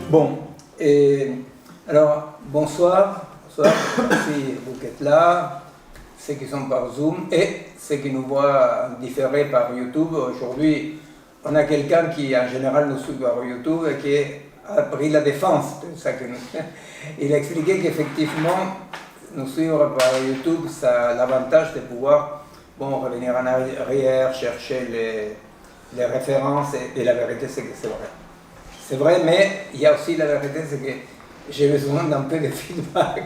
Bon, alors bonsoir, merci vous qui êtes là, ceux qui sont par Zoom et ceux qui nous voient différés par YouTube. Aujourd'hui, on a quelqu'un qui en général nous suit par YouTube et qui a pris la défense de ça que nous fait. Il a expliqué qu'effectivement, nous suivre par YouTube, ça a l'avantage de pouvoir revenir en arrière, chercher les références et la vérité c'est que c'est vrai. C'est vrai, mais il y a aussi la vérité, c'est que j'ai besoin d'un peu de feedback.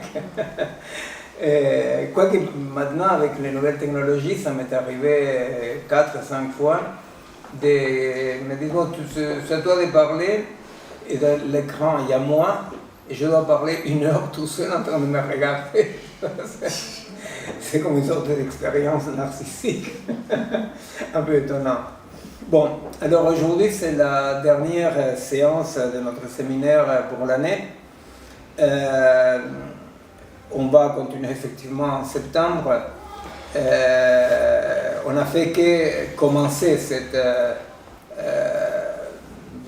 Quoique maintenant, avec les nouvelles technologies, ça m'est arrivé 4-5 fois de me dire, bon, c'est à toi de parler, et dans l'écran, il y a moi, et je dois parler 1 heure tout seul en train de me regarder. C'est comme une sorte d'expérience narcissique, un peu étonnant. Bon, alors aujourd'hui c'est la dernière séance de notre séminaire pour l'année. On va continuer effectivement en septembre. On n'a fait que commencer ce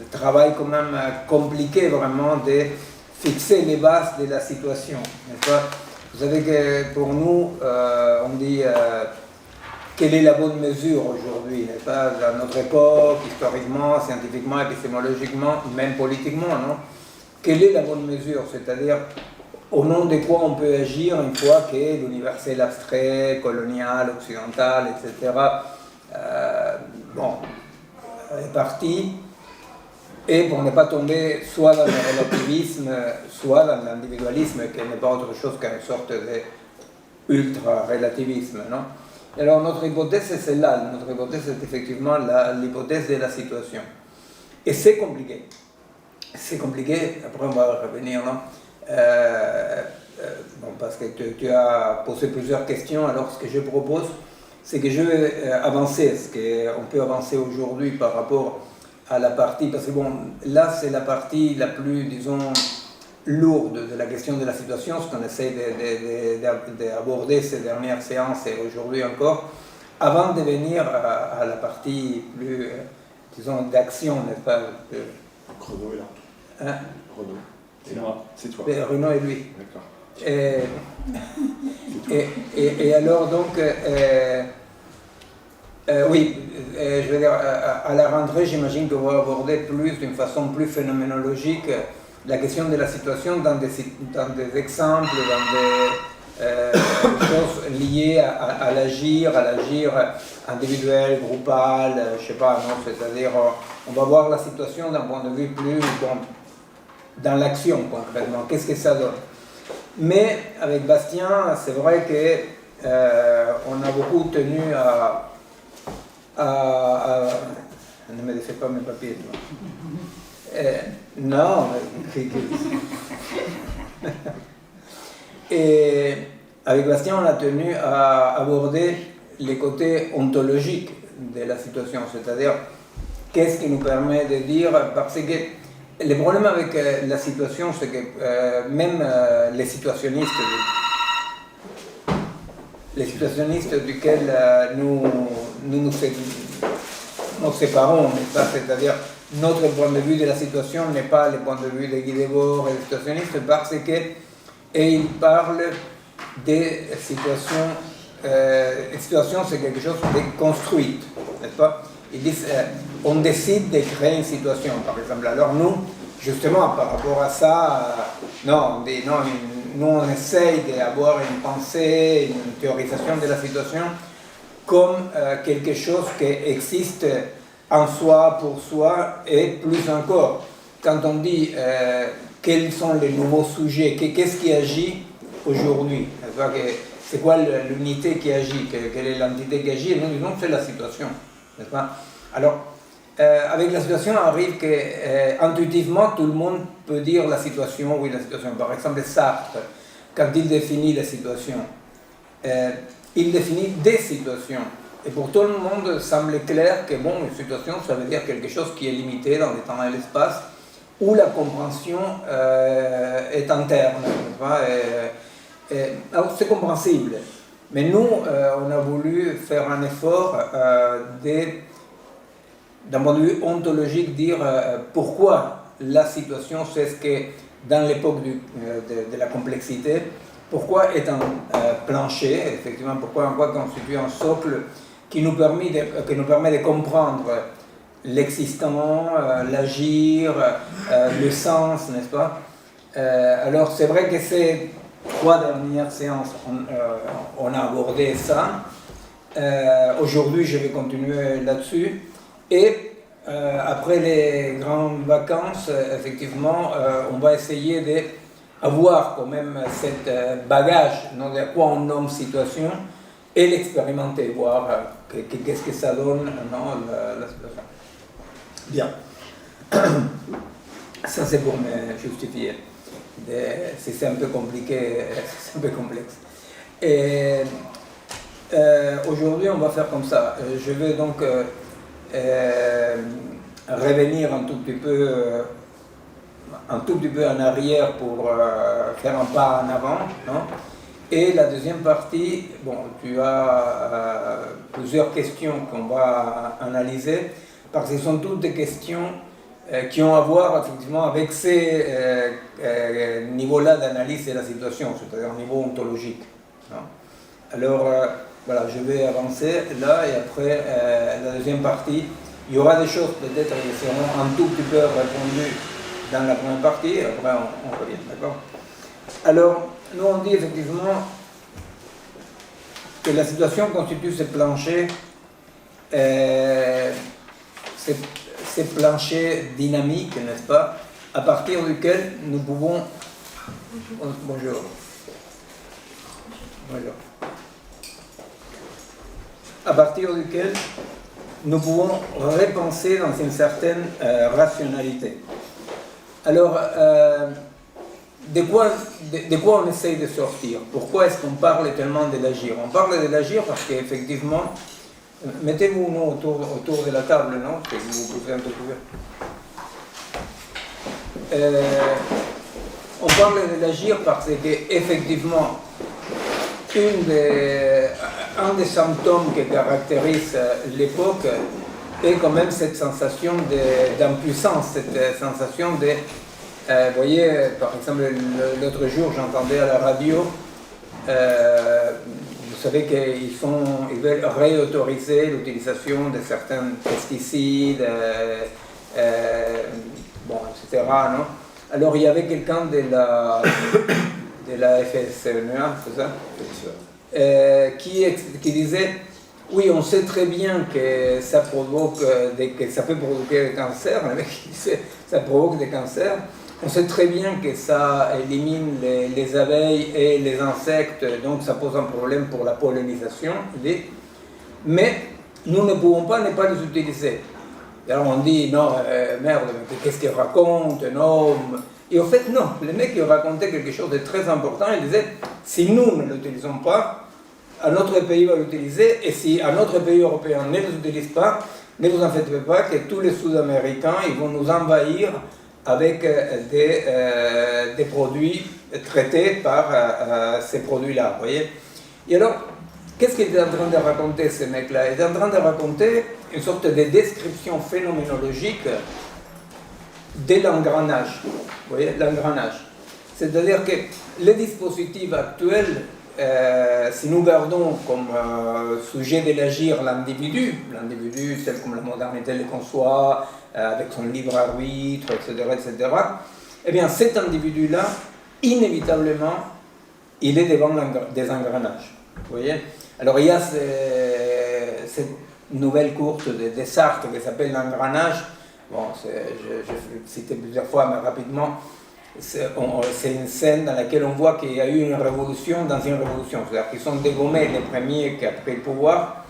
travail quand même compliqué vraiment de fixer les bases de la situation. Vous savez que pour nous, on dit quelle est la bonne mesure aujourd'hui, n'est-ce pas, dans notre époque, historiquement, scientifiquement, épistémologiquement, même politiquement, non? Quelle est la bonne mesure, c'est-à-dire au nom de quoi on peut agir une fois que l'universel abstrait, colonial, occidental, etc., est parti, et pour ne pas tomber soit dans le relativisme, soit dans l'individualisme, qui n'est pas autre chose qu'une sorte d'ultra-relativisme, non? Alors notre hypothèse c'est celle-là, notre hypothèse c'est effectivement l'hypothèse de la situation. Et c'est compliqué. C'est compliqué, après on va revenir, non? Parce que tu as posé plusieurs questions, alors ce que je propose, c'est que je vais avancer, ce qu'on peut avancer aujourd'hui par rapport à la partie, parce que là c'est la partie la plus, disons, lourde de la question de la situation, ce qu'on essaie d'aborder ces dernières séances et aujourd'hui encore, avant de venir à la partie plus, disons, d'action, n'est-ce pas? Renaud est là. Hein? Renaud. Et là, c'est toi. Renaud et lui. D'accord. Et alors donc, oui, je veux dire, à la rentrée, j'imagine qu'on va aborder d'une façon plus phénoménologique la question de la situation dans des exemples, dans des choses liées à l'agir individuel, groupal, je sais pas, non, c'est-à-dire on va voir la situation d'un point de vue plus dans l'action concrètement, qu'est-ce que ça donne. Mais avec Bastien, c'est vrai que on a beaucoup tenu ne me défais pas mes papiers, toi. Non, et avec Bastien, on a tenu à aborder les côtés ontologiques de la situation, c'est-à-dire qu'est-ce qui nous permet de dire, parce que le problème avec la situation, c'est que même les situationnistes duquel nous séparons, c'est-à-dire notre point de vue de la situation n'est pas le point de vue de Guy Debord et des situationnistes, parce qu'ils parlent des situations. Situation, c'est quelque chose de construit, n'est-ce pas? Ils disent, on décide de créer une situation, par exemple. Alors nous, justement, par rapport à ça, non, nous on essaye d'avoir une pensée, une théorisation de la situation comme quelque chose qui existe en soi, pour soi, et plus encore. Quand on dit quels sont les nouveaux sujets, qu'est-ce qui agit aujourd'hui? C'est quoi l'unité qui agit? Quelle est l'entité qui agit? Nous disons c'est la situation, n'est-ce pas? Alors, avec la situation, arrive que intuitivement, tout le monde peut dire la situation, oui, la situation. Par exemple, Sartre, quand il définit la situation, il définit des situations. Et pour tout le monde, semble clair que, une situation, ça veut dire quelque chose qui est limité dans le temps et l'espace, où la compréhension est interne, n'est-ce pas? Alors, c'est compréhensible. Mais nous, on a voulu faire un effort d'un point de vue ontologique, dire pourquoi la situation, c'est ce que dans l'époque de la complexité, pourquoi est un plancher, effectivement, pourquoi constitue un socle qui nous permet de comprendre l'existant, l'agir, le sens, n'est-ce pas? Alors c'est vrai que ces 3 dernières séances, on a abordé ça. Aujourd'hui, je vais continuer là-dessus. Et après les grandes vacances, effectivement, on va essayer d'avoir quand même cette bagage, non, de quoi on nomme situation, et l'expérimenter, voir qu'est-ce que ça donne, non, la situation. Bien. Ça, c'est pour me justifier. Si c'est un peu compliqué, c'est un peu complexe. Et aujourd'hui, on va faire comme ça. Je vais donc revenir un tout petit peu en arrière pour faire un pas en avant, non? Et la deuxième partie, bon, tu as plusieurs questions qu'on va analyser, parce que ce sont toutes des questions qui ont à voir effectivement avec ces niveaux-là d'analyse de la situation, c'est-à-dire au niveau ontologique, non? Alors, voilà, je vais avancer là, et après la deuxième partie, il y aura des choses peut-être qui seront un tout petit peu répondues dans la première partie, et après on revient, d'accord? Alors, nous on dit effectivement que la situation constitue ce plancher, ces planchers dynamiques, n'est-ce pas, à partir duquel nous pouvons... Bonjour. Bonjour. À partir duquel nous pouvons repenser dans une certaine rationalité. Alors, de quoi on essaye de sortir? Pourquoi est-ce qu'on parle tellement de l'agir? On parle de l'agir parce qu'effectivement, mettez-vous autour de la table, non? Que vous pouvez interviewer. On parle de l'agir parce qu'effectivement, un des symptômes qui caractérise l'époque est quand même cette sensation d'impuissance, cette sensation de... vous voyez, par exemple, l'autre jour, j'entendais à la radio, vous savez qu'ils veulent réautoriser l'utilisation de certains pesticides, etc. Non? Alors, il y avait quelqu'un de la FSNEA, c'est ça? Qui disait, oui, on sait très bien que ça peut provoquer des cancers, le mec disait, ça provoque des cancers, on sait très bien que ça élimine les abeilles et les insectes, donc ça pose un problème pour la pollinisation, mais nous ne pouvons pas ne pas les utiliser. Et alors on dit, non, merde, qu'est-ce qu'il raconte, non. Et en fait, non, le mec il racontait quelque chose de très important, il disait, si nous ne l'utilisons pas, un autre pays va l'utiliser, et si un autre pays européen ne l'utilise pas, ne vous en faites pas que tous les Sud-Américains ils vont nous envahir avec des produits traités par ces produits-là, vous voyez. Et alors, qu'est-ce qu'il est en train de raconter, ce mec-là? Il est en train de raconter une sorte de description phénoménologique de l'engrenage, vous voyez, l'engrenage. C'est-à-dire que les dispositifs actuels, si nous gardons comme sujet de l'agir l'individu tel comme la modernité le conçoit, avec son libre arbitre, etc., eh bien cet individu-là, inévitablement, il est devant des engrenages. Vous voyez? Alors il y a cette nouvelle courte de Sartre qui s'appelle l'engrenage. Bon, je l'ai cité plusieurs fois, mais rapidement. C'est une scène dans laquelle on voit qu'il y a eu une révolution dans une révolution. C'est-à-dire qu'ils sont dégommés les premiers qui ont pris le pouvoir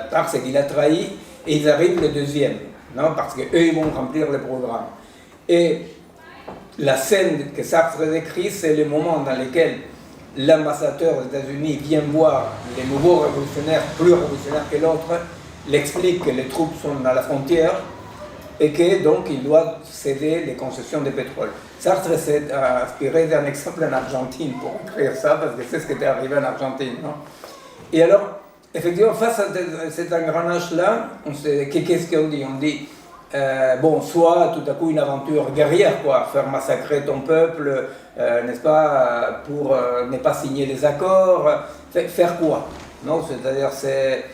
parce qu'il a trahi, et ils arrivent le deuxième, non? Parce qu'eux, ils vont remplir le programme. Et la scène que Sartre décrit, c'est le moment dans lequel l'ambassadeur des États-Unis vient voir les nouveaux révolutionnaires, plus révolutionnaires que l'autre, l'explique que les troupes sont à la frontière, et que donc il doit céder les concessions de pétrole. Sartre s'est inspiré d'un exemple en Argentine pour écrire ça, parce que c'est ce qui était arrivé en Argentine, non? Et alors, effectivement, face à cet engrenage-là, qu'est-ce qu'on dit? On dit, bon, soit tout à coup une aventure guerrière, quoi, faire massacrer ton peuple, n'est-ce pas, pour ne pas signer les accords, faire quoi, non, c'est-à-dire c'est...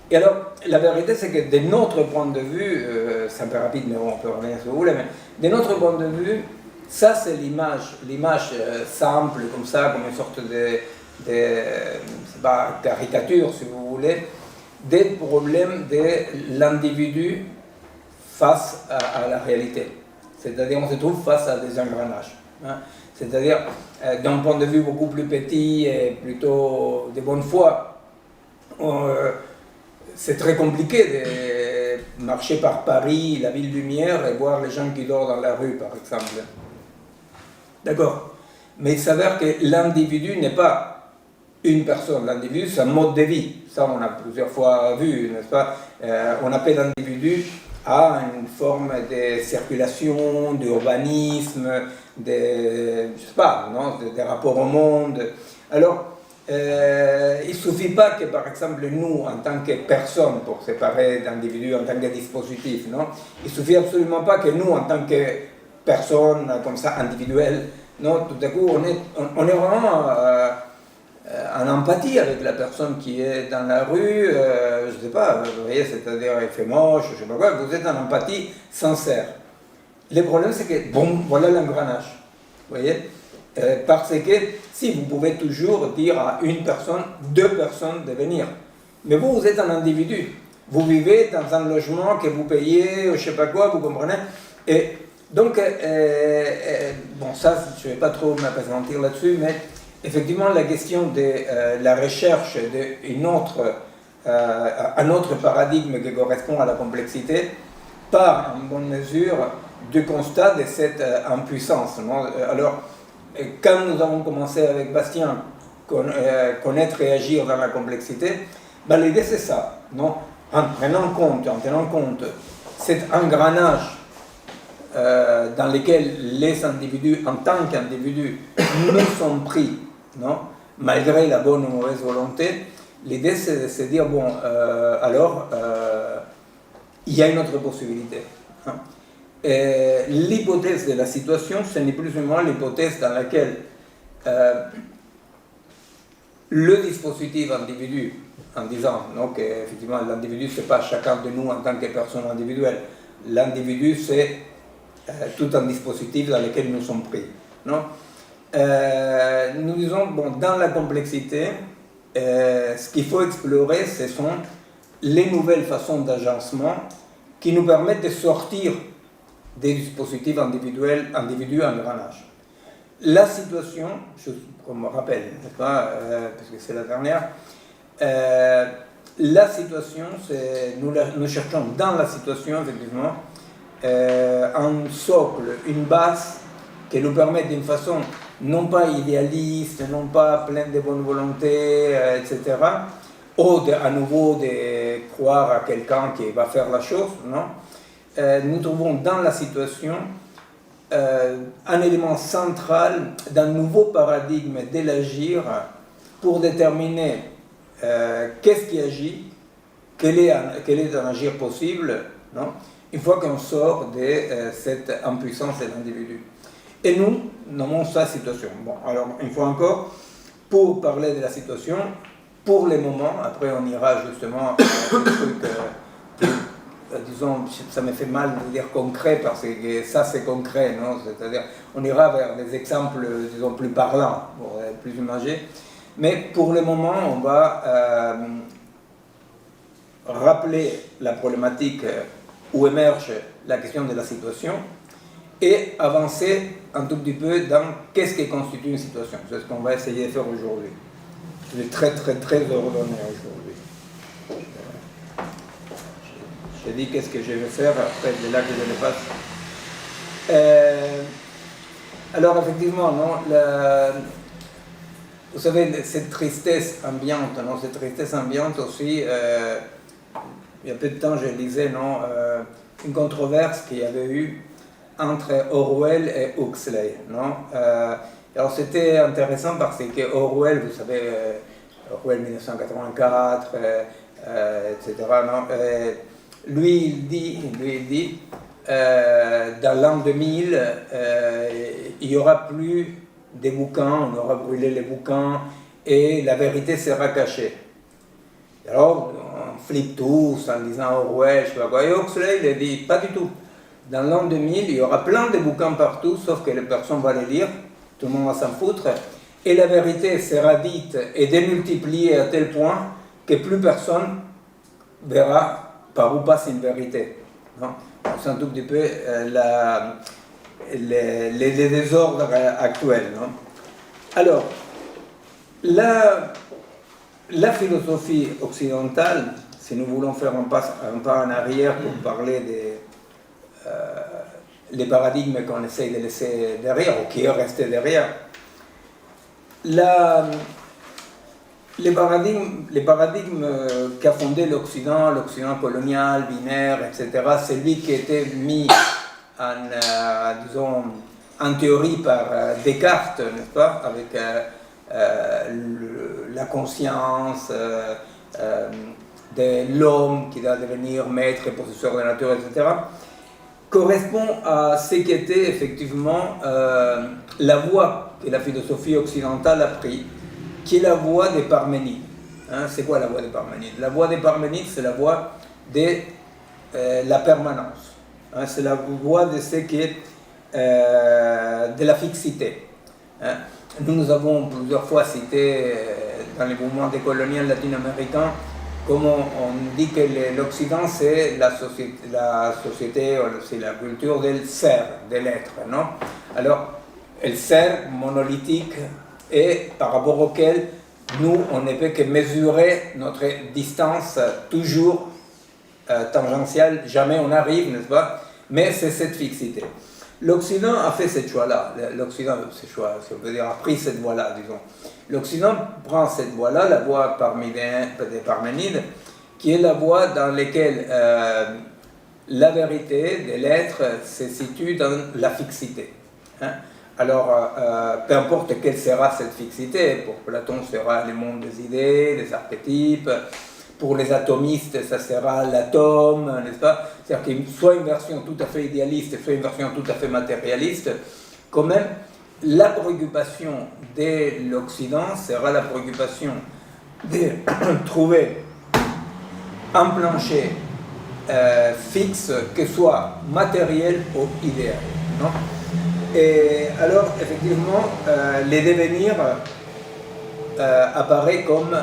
Et alors, la vérité, c'est que de notre point de vue, c'est un peu rapide, mais bon, on peut revenir si vous voulez, mais de notre point de vue, ça c'est l'image simple, comme ça, comme une sorte de c'est pas caricature, si vous voulez, des problèmes de l'individu face à la réalité. C'est-à-dire, on se trouve face à des engrenages. Hein. C'est-à-dire, d'un point de vue beaucoup plus petit et plutôt de bonne foi, c'est très compliqué de marcher par Paris, la ville lumière, et voir les gens qui dorment dans la rue, par exemple. D'accord. Mais il s'avère que l'individu n'est pas une personne. L'individu, c'est un mode de vie. Ça, on a plusieurs fois vu, n'est-ce pas? On appelle l'individu à une forme de circulation, d'urbanisme, je sais pas, non, des rapports au monde. Alors, il ne suffit pas que, par exemple, nous, en tant que personne, pour séparer d'individus en tant que dispositif, non? Il ne suffit absolument pas que nous, en tant que personne, comme ça, individuelle, non? Tout à coup, on est vraiment en empathie avec la personne qui est dans la rue, je ne sais pas, vous voyez, c'est-à-dire, il fait moche, je ne sais pas quoi, vous êtes en empathie sincère. Le problème, c'est que, bon, voilà l'engrenage, vous voyez? Parce que si vous pouvez toujours dire à une personne, deux personnes de venir, mais vous êtes un individu, vous vivez dans un logement que vous payez, je ne sais pas quoi, vous comprenez? Et donc, bon, ça, je ne vais pas trop m'apesantir là-dessus, mais effectivement, la question de la recherche d'un autre paradigme qui correspond à la complexité part en bonne mesure du constat de cette impuissance. Non? Alors, quand nous avons commencé avec Bastien, connaître et agir dans la complexité, ben, l'idée c'est ça, non? En tenant compte cet engrenage dans lequel les individus, en tant qu'individus, nous sont pris, non? Malgré la bonne ou mauvaise volonté, l'idée c'est de se dire, bon, alors, il y a une autre possibilité. Hein? L'hypothèse de la situation, ce n'est plus ou moins l'hypothèse dans laquelle le dispositif individu, en disant non, qu'effectivement l'individu c'est pas chacun de nous en tant que personne individuelle, l'individu c'est tout un dispositif dans lequel nous sommes pris. Non? Nous disons, bon, dans la complexité, ce qu'il faut explorer, ce sont les nouvelles façons d'agencement qui nous permettent de sortir des dispositifs individus engrenages. La situation, je me rappelle, pas, parce que c'est la dernière, la situation, nous cherchons dans la situation, effectivement, un socle, une base qui nous permet d'une façon non pas idéaliste, non pas pleine de bonne volonté, etc., ou à nouveau de croire à quelqu'un qui va faire la chose, non? Nous trouvons dans la situation un élément central d'un nouveau paradigme de l'agir pour déterminer qu'est-ce qui agit, quel est un agir possible, non? Une fois qu'on sort de cette impuissance de l'individu. Et nous nommons ça situation. Bon, alors, une fois encore, pour parler de la situation, pour le moment, après on ira justement à des trucs, disons, ça me fait mal de dire concret, parce que ça c'est concret, non? C'est-à-dire, on ira vers des exemples, disons, plus parlants, plus imagés. Mais pour le moment, on va rappeler la problématique où émerge la question de la situation et avancer un tout petit peu dans qu'est-ce qui constitue une situation. C'est ce qu'on va essayer de faire aujourd'hui. Je suis très ordonné aujourd'hui. J'ai dit qu'est-ce que je vais faire, après c'est là que je le fasse. Alors effectivement, non, vous savez, cette tristesse ambiante, non, cette tristesse ambiante aussi, il y a peu de temps je lisais non, une controverse qu'il y avait eu entre Orwell et Huxley. Non? Alors c'était intéressant parce que Orwell, vous savez, Orwell 1984, etc., non? Lui il dit dans l'an 2000, il n'y aura plus des bouquins, on aura brûlé les bouquins et la vérité sera cachée. Alors, on flippe tous en disant Orwell, je sais pas quoi. Et Huxley, il a dit pas du tout. Dans l'an 2000, il y aura plein de bouquins partout, sauf que personne ne va les lire, tout le monde va s'en foutre, et la vérité sera dite et démultipliée à tel point que plus personne verra par où passe une vérité. Non, c'est un tout petit peu les désordres actuels. Non. Alors, la philosophie occidentale, si nous voulons faire un pas en arrière pour parler des paradigmes qu'on essaye de laisser derrière, ou qui est resté derrière, les paradigmes qu'a fondé l'Occident colonial, binaire, etc., c'est lui qui a été mis en théorie par Descartes, n'est-ce pas, avec la conscience de l'homme qui doit devenir maître et possesseur de la nature, etc., correspond à ce qu'était effectivement la voie que la philosophie occidentale a pris, qui est la voie des Parménides. Hein, c'est quoi la voie des Parménides? La voie des Parménides, c'est la voie de la permanence. Hein, c'est la voie de ce qui est de la fixité. Hein. Nous avons plusieurs fois cité dans les mouvements décoloniaux latino-américains comment on dit que l'Occident c'est la société, c'est la culture del ser, de l'être, non? Alors, le ser monolithique et par rapport auquel nous, on ne peut que mesurer notre distance toujours tangentielle, jamais on arrive, n'est-ce pas? Mais c'est cette fixité. L'Occident a fait ce choix-là, l'Occident, si on peut dire, a pris cette voie-là, disons. L'Occident prend cette voie-là, la voie des Parménides, qui est la voie dans laquelle la vérité de l'être se situe dans la fixité. Hein? Alors, peu importe quelle sera cette fixité, pour Platon, ce sera le monde des idées, des archétypes, pour les atomistes, ça sera l'atome, n'est-ce pas? C'est-à-dire qu'il soit une version tout à fait idéaliste, soit une version tout à fait matérialiste, quand même, la préoccupation de l'Occident sera la préoccupation de trouver un plancher fixe, que soit matériel ou idéal. Non? Et alors, effectivement, les devenirs apparaît comme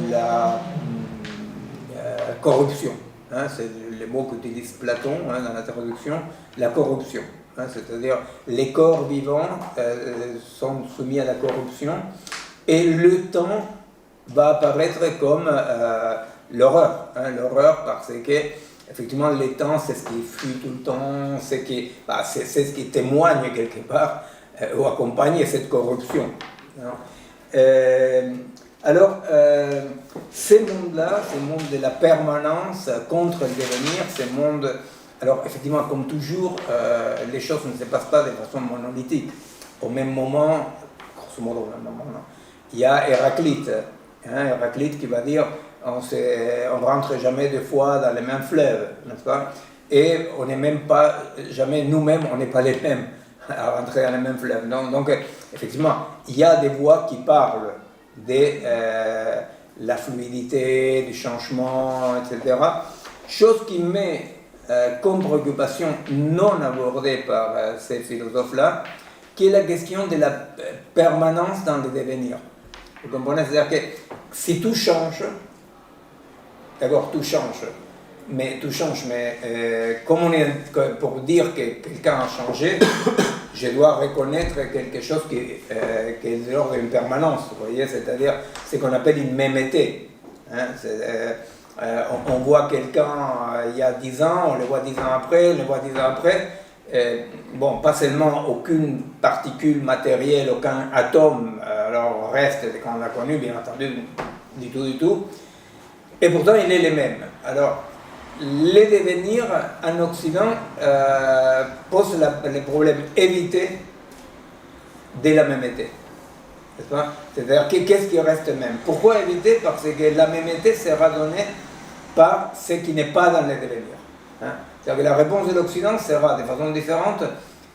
la corruption. Hein, c'est le mot qu'utilise Platon dans la traduction, la corruption. Hein, c'est-à-dire les corps vivants sont soumis à la corruption et le temps va apparaître comme l'horreur. Hein, l'horreur parce que effectivement le temps c'est ce qui fuit tout le temps, c'est ce qui témoigne quelque part ou accompagne cette corruption. Hein. Alors, ces mondes-là, ces mondes de la permanence contre le devenir, ces mondes... Alors, effectivement, comme toujours, les choses ne se passent pas de façon monolithique. Au même moment, grosso modo au même moment, non, il y a Héraclite. Hein, Héraclite qui va dire on ne rentre jamais deux fois dans les mêmes fleuves, n'est-ce pas? Et on n'est même pas, jamais nous-mêmes, on n'est pas les mêmes à rentrer dans les mêmes fleuves. Donc, effectivement, il y a des voix qui parlent de la fluidité, du changement, etc. Chose qui met comme préoccupation non abordée par ces philosophes-là, qui est la question de la permanence dans le devenir. Vous comprenez? C'est-à-dire que si tout change, d'abord tout change, mais comme on est pour dire que quelqu'un a changé, je dois reconnaître quelque chose qui est de l'ordre d'une permanence, vous voyez, c'est-à-dire ce qu'on appelle une mémété. Hein, on voit quelqu'un il y a 10 ans, on le voit 10 ans après, on le voit 10 ans après. Bon, pas seulement aucune particule matérielle, aucun atome, alors reste quand on l'a connu, bien entendu, du tout. Et pourtant, il est le même. Alors, les devenirs en Occident posent le problème évité de la mémété. C'est-à-dire, qu'est-ce qui reste même? Pourquoi éviter? Parce que la mémété sera donnée par ce qui n'est pas dans les devenirs. Hein? C'est-à-dire que la réponse de l'Occident sera de façon différente.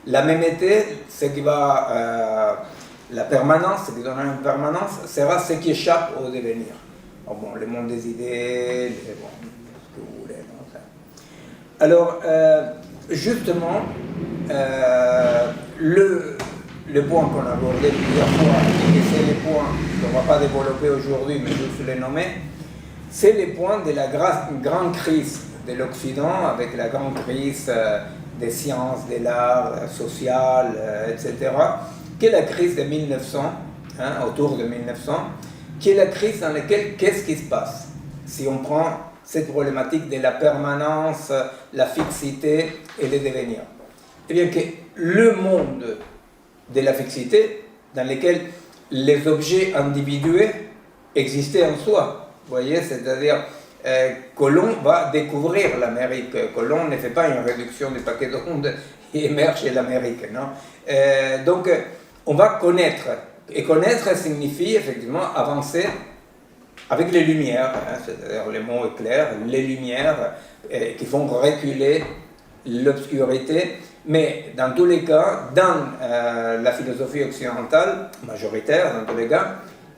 La mémété, ce qui va, la permanence, ce qui donnera une permanence, sera ce qui échappe au devenir. Alors bon, le monde des idées, bon, ce que vous voulez. Donc, alors, justement, le point qu'on a abordé plusieurs fois, et que c'est les points qu'on ne va pas développer aujourd'hui, mais juste les nommer, c'est les points de la grande crise de l'Occident, avec la grande crise des sciences, de l'art, social, etc., qui est la crise de 1900, autour de 1900, qui est la crise dans laquelle, qu'est-ce qui se passe si on prend cette problématique de la permanence, la fixité et le devenir? Eh bien que le monde de la fixité, dans lequel les objets individués existaient en soi, vous voyez, c'est-à-dire Colomb va découvrir l'Amérique. Colomb ne fait pas une réduction du paquet d'ondes et émerge l'Amérique, non? Donc, on va connaître. Et connaître signifie effectivement avancer avec les lumières, c'est-à-dire les mots clairs, les lumières qui font reculer l'obscurité. Mais dans tous les cas, dans la philosophie occidentale, majoritaire dans tous les cas,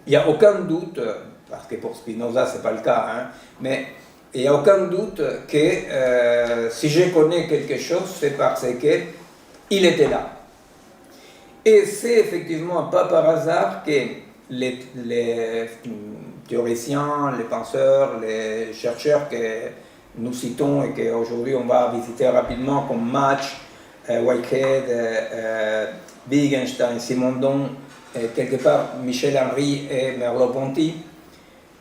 il n'y a aucun doute, parce que pour Spinoza ce n'est pas le cas, mais il n'y a aucun doute que si je connais quelque chose, c'est parce qu'il était là. Et c'est effectivement pas par hasard que les théoriciens, les penseurs, les chercheurs que nous citons et qu'aujourd'hui on va visiter rapidement comme Mach, Whitehead, Wittgenstein, Simondon, quelque part Michel Henry et Merleau-Ponty,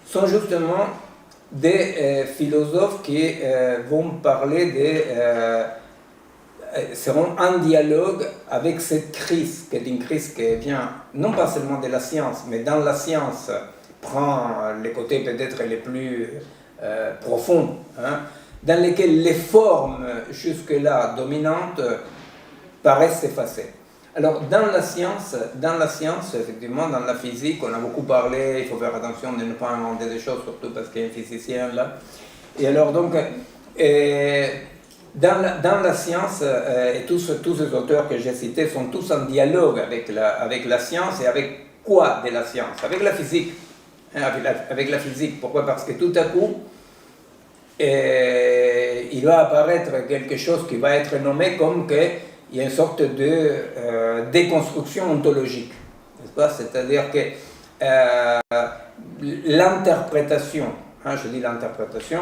sont justement des philosophes qui vont parler seront en dialogue avec cette crise, qui est une crise qui vient non pas seulement de la science, mais dans la science prend les côtés peut-être les plus profonds, dans lesquels les formes jusque-là dominantes paraissent s'effacer. Alors dans la science, effectivement, dans la physique, on a beaucoup parlé, il faut faire attention de ne pas inventer des choses, surtout parce qu'il y a un physicien là. Et alors donc, dans la science, et tous ces auteurs que j'ai cités sont tous en dialogue avec la science, et avec quoi de la science? Avec la physique. Avec la physique. Pourquoi? Parce que tout à coup, il va apparaître quelque chose qui va être nommé comme qu'il y a une sorte de déconstruction ontologique. N'est-ce pas? C'est-à-dire que l'interprétation, je dis l'interprétation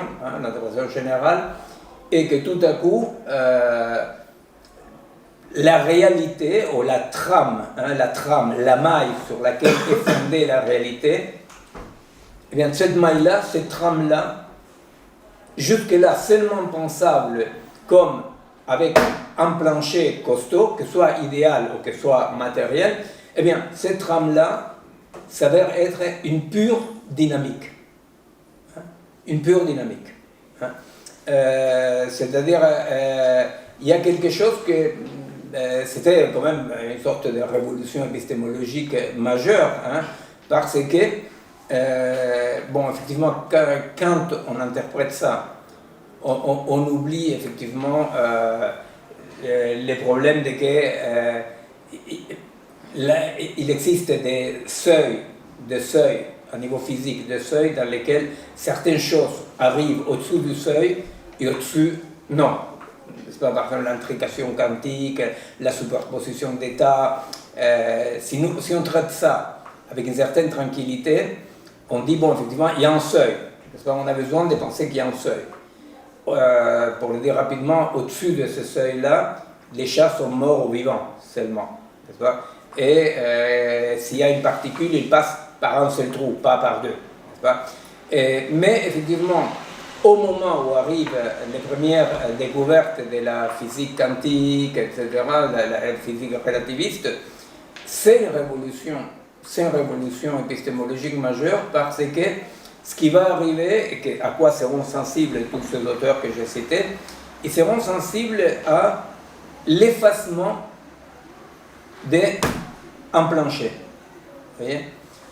générale, et que tout à coup, la réalité, ou la trame, la maille sur laquelle est fondée la réalité, eh bien, cette maille-là, cette trame-là, jusque-là seulement pensable comme avec un plancher costaud, que ce soit idéal ou que ce soit matériel, eh bien, cette trame-là s'avère être une pure dynamique. Une pure dynamique. C'est-à-dire, il y a quelque chose que c'était quand même une sorte de révolution épistémologique majeure, parce que, bon, effectivement, quand on interprète ça, on oublie effectivement les problèmes de que il existe des seuils à niveau physique, des seuils dans lesquels certaines choses arrivent au-dessous du seuil et au-dessus, non. C'est pas, par exemple, l'intrication quantique, la superposition d'états. Si on traite ça avec une certaine tranquillité, on dit, bon, effectivement, il y a un seuil. On a besoin de penser qu'il y a un seuil. Pour le dire rapidement, au-dessus de ce seuil-là, les chats sont morts ou vivants seulement. Et s'il y a une particule, il passe par un seul trou, pas par deux. Mais effectivement, au moment où arrivent les premières découvertes de la physique quantique, etc., la physique relativiste, c'est une révolution épistémologique majeure, parce que ce qui va arriver, et à quoi seront sensibles tous ces auteurs que j'ai cités, ils seront sensibles à l'effacement d'un plancher. Vous voyez?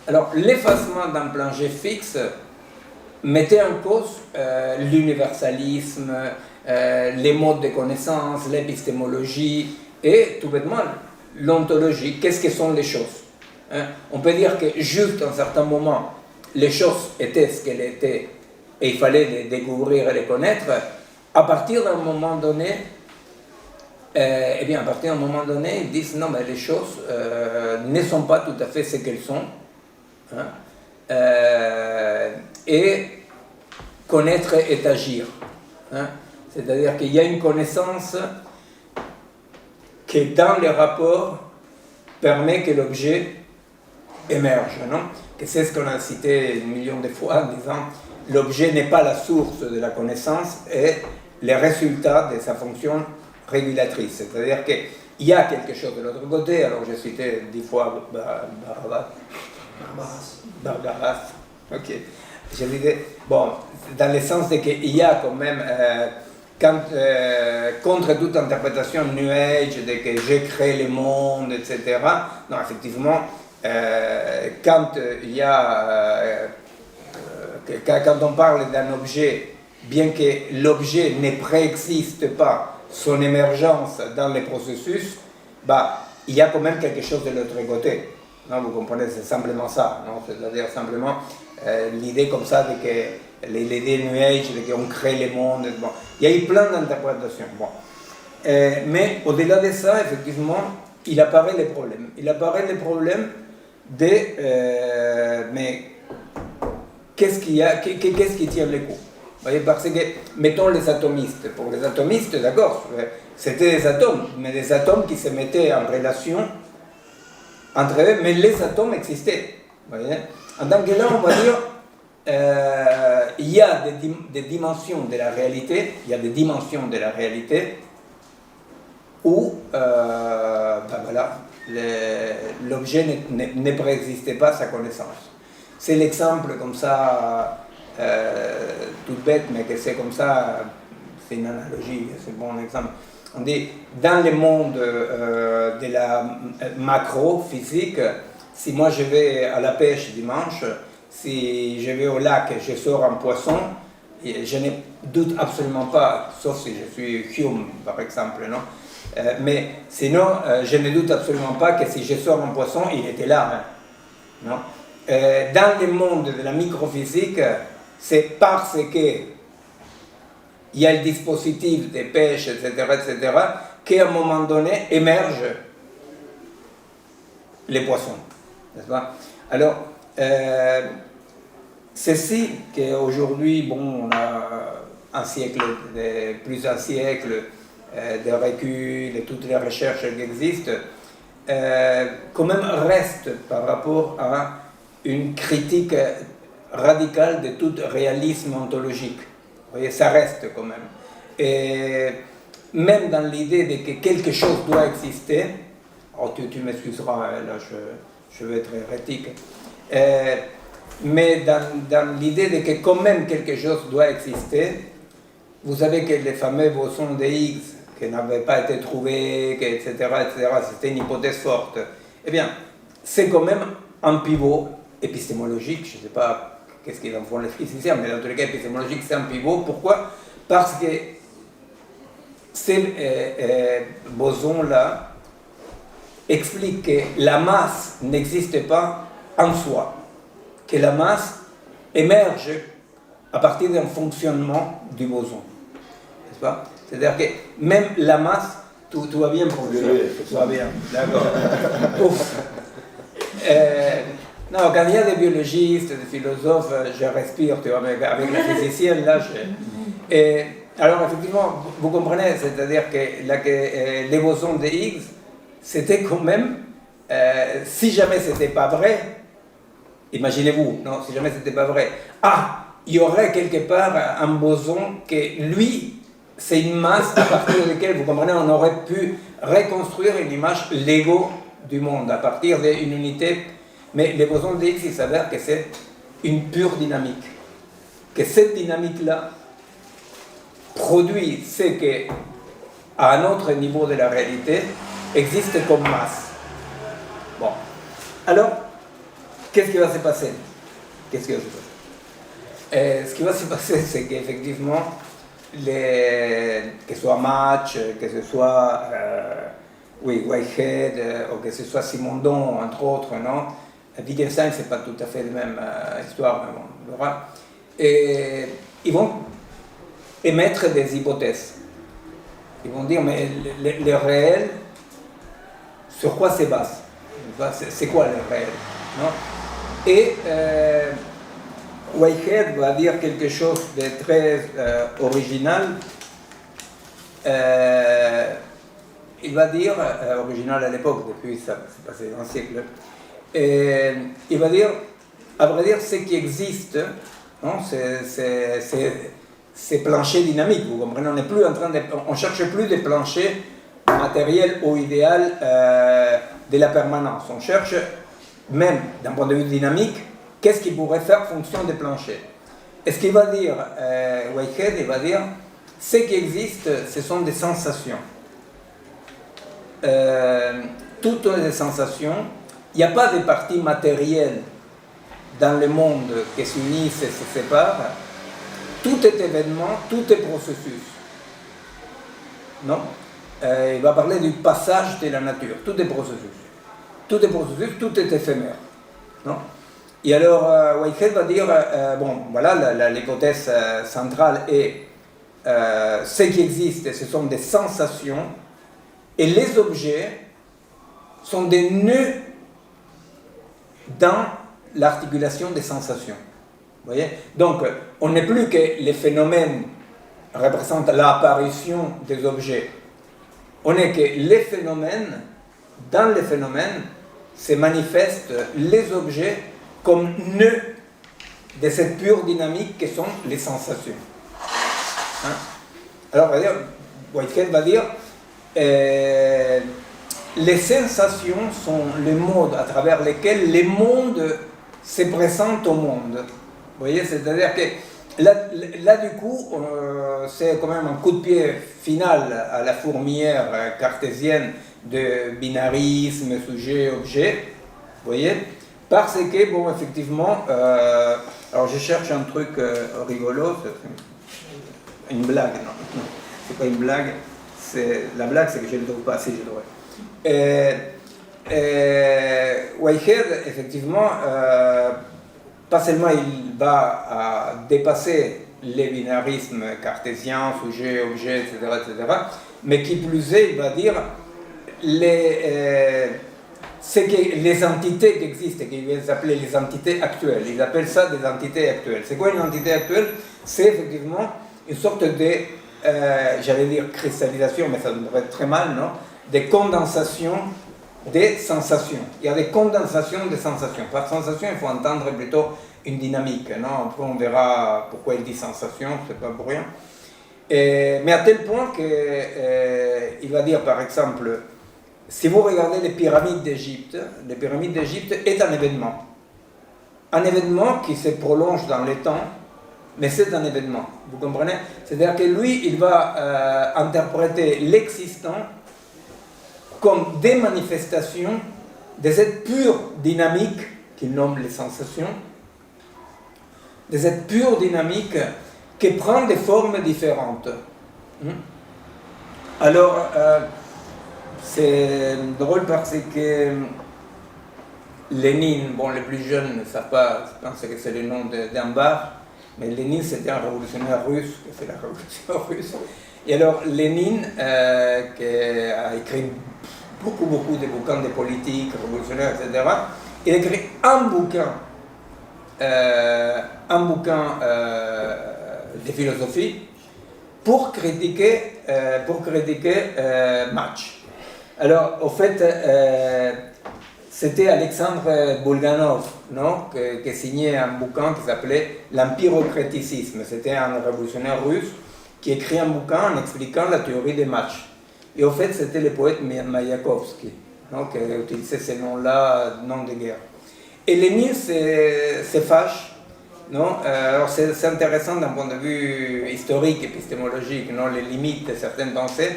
Alors, l'effacement d'un plancher fixe mettait en cause l'universalisme, les modes de connaissance, l'épistémologie et tout bêtement l'ontologie. Qu'est-ce que sont les choses? On peut dire que juste à un certain moment, les choses étaient ce qu'elles étaient et il fallait les découvrir et les connaître. À partir d'un moment donné, eh bien, à partir d'un moment donné, ils disent non, mais les choses ne sont pas tout à fait ce qu'elles sont. Et connaître est agir. C'est-à-dire qu'il y a une connaissance qui, dans les rapports, permet que l'objet émerge. Non? Que c'est ce qu'on a cité 1 million de fois en disant l'objet n'est pas la source de la connaissance et le résultat de sa fonction régulatrice. C'est-à-dire qu'il y a quelque chose de l'autre côté. Alors j'ai cité 10 fois Barbaras. Ok. Je disais, bon, dans le sens de qu'il y a quand même, contre toute interprétation New Age, de que j'ai créé le monde, etc. Non, effectivement, quand il y a, quand on parle d'un objet, bien que l'objet ne préexiste pas son émergence dans les processus, bah, il y a quand même quelque chose de l'autre côté. Non, vous comprenez, c'est simplement ça. Non, c'est-à-dire simplement l'idée comme ça de que l'idée New Age, de qu'on crée le monde. Bon. Il y a eu plein d'interprétations. Bon. Mais au-delà de ça, effectivement, il apparaît les problèmes. Il apparaît les problèmes de mais qu'est-ce qu'il y a, qu'est-ce qui tient les coups? Vous voyez, parce que, mettons les atomistes. Pour les atomistes, d'accord, c'était des atomes, mais des atomes qui se mettaient en relation entre eux, mais les atomes existaient. Vous voyez? En tant que là, on va dire, il y a des dimensions de la réalité, il y a des dimensions de la réalité où, ben voilà, l'objet ne préexistait pas à sa connaissance. C'est l'exemple comme ça, tout bête, mais que c'est comme ça, c'est une analogie, c'est un bon exemple. On dit, dans le monde de la macro-physique, si moi je vais à la pêche dimanche, si je vais au lac et je sors un poisson, je ne doute absolument pas, sauf si je suis Hume par exemple, non? Mais sinon, je ne doute absolument pas que si je sors un poisson, il était là. Hein, non? Dans le monde de la microphysique, c'est parce que il y a le dispositif de pêche, etc., qu'à un moment donné émergent les poissons. N'est-ce pas? Alors, ceci qu'aujourd'hui, bon, on a un siècle, plus d'un siècle de recul et toutes les recherches qui existent, quand même reste par rapport à une critique radicale de tout réalisme ontologique. Vous voyez, ça reste quand même. Et même dans l'idée de que quelque chose doit exister, oh, tu m'excuseras, là je vais être hérétique, mais dans l'idée de que quand même quelque chose doit exister, vous savez que les fameux bosons de Higgs, qui n'avaient pas été trouvés, etc., c'était une hypothèse forte. Eh bien, c'est quand même un pivot épistémologique, je ne sais pas qu'est-ce qu'ils en font les physiciens, mais dans tous les cas épistémologique, c'est un pivot. Pourquoi? Parce que ces bosons-là expliquent que la masse n'existe pas en soi, que la masse émerge à partir d'un fonctionnement du boson. N'est-ce pas? C'est-à-dire que même la masse, tout va bien pour lui. Tout va bien, d'accord. Non, quand il y a des biologistes, des philosophes, je respire, tu vois, avec la physicienne, là, Et alors, effectivement, vous comprenez, c'est-à-dire que les bosons de Higgs, c'était quand même, si jamais c'était pas vrai, imaginez-vous, non, si jamais c'était pas vrai, il y aurait quelque part un boson que, lui, c'est une masse à partir de laquelle, vous comprenez, on aurait pu reconstruire une image Lego du monde, à partir d'une unité. Mais les bosons de Higgs, il s'avère que c'est une pure dynamique. Que cette dynamique-là produit ce qui, à un autre niveau de la réalité, existe comme masse. Bon. Alors, qu'est-ce qui va se passer? Ce qui va se passer, c'est qu'effectivement, que ce soit Match, que ce soit Whitehead, ou que ce soit Simondon, entre autres, non? Wittgenstein, c'est pas tout à fait la même histoire, mais bon, on verra. Et ils vont émettre des hypothèses. Ils vont dire, mais le réel, sur quoi c'est base? C'est quoi le réel, non? Et Whitehead va dire quelque chose de très original. Il va dire, original à l'époque, depuis ça s'est passé un siècle, il va dire, à vrai dire, ce qui existe, non, c'est planchers dynamiques, vous comprenez, on n'est plus en train de, on cherche plus des planchers matériels ou idéal de la permanence. On cherche, même d'un point de vue dynamique, qu'est-ce qui pourrait faire fonction des planchers. Et ce qu'il va dire, Whitehead, il va dire, ce qui existe, ce sont des sensations. Toutes les sensations, il n'y a pas de parties matérielles dans le monde qui s'unissent et se séparent. Tout est événement, tout est processus. Non? Il va parler du passage de la nature. Tout est processus. Tout est processus, tout est éphémère. Non? Et alors, Whitehead va dire, bon, voilà, l'hypothèse centrale est ce qui existe, ce sont des sensations, et les objets sont des nœuds dans l'articulation des sensations. Vous voyez? Donc, on n'est plus que les phénomènes représentent l'apparition des objets. On est que les phénomènes, dans les phénomènes, se manifestent les objets comme nœuds de cette pure dynamique que sont les sensations. Hein? Alors, Whitehead va dire, les sensations sont les modes à travers lesquels les mondes se présentent au monde. Vous voyez, c'est-à-dire que là du coup, c'est quand même un coup de pied final à la fourmilière cartésienne de binarisme, sujet-objet. Vous voyez, parce que, bon, effectivement, alors je cherche un truc rigolo, une blague, non, c'est pas une blague, la blague c'est que je ne le trouve pas, si je devrais. Whitehead, effectivement, pas seulement il va dépasser les binarismes cartésiens, sujet, objet, etc., mais qui plus est, il va dire les entités qui existent, qu'il va appeler les entités actuelles. Il appelle ça des entités actuelles. C'est quoi une entité actuelle? C'est effectivement une sorte de, j'allais dire cristallisation, mais ça devrait être très mal, non? Des condensations des sensations. Il y a des condensations des sensations. Par sensation, il faut entendre plutôt une dynamique, non? Après, on verra pourquoi il dit sensation, c'est pas pour rien. Mais à tel point qu'il va dire, par exemple, si vous regardez les pyramides d'Égypte est un événement. Un événement qui se prolonge dans le temps, mais c'est un événement. Vous comprenez? C'est-à-dire que lui, il va interpréter l'existant comme des manifestations de cette pure dynamique qu'il nomme les sensations, de cette pure dynamique qui prend des formes différentes. Alors, c'est drôle parce que Lénine, bon, les plus jeunes ne savent pas, je pense que c'est le nom d'un bar, mais Lénine c'était un révolutionnaire russe, qui a fait la révolution russe. Et alors Lénine, qui a écrit beaucoup de bouquins de politique, révolutionnaires, etc., il a écrit un bouquin de philosophie pour critiquer Match. Alors, au fait, c'était Alexandre Bulganov, non, qui signait un bouquin qui s'appelait L'empirocratisme. C'était un révolutionnaire russe qui écrit un bouquin en expliquant la théorie des matchs. Et au fait, c'était le poète Mayakovsky, non, qui a utilisé ces noms-là, nom de guerre. Et Lénine se fâche, non? Alors c'est intéressant d'un point de vue historique, épistémologique, non, les limites de certaines pensées.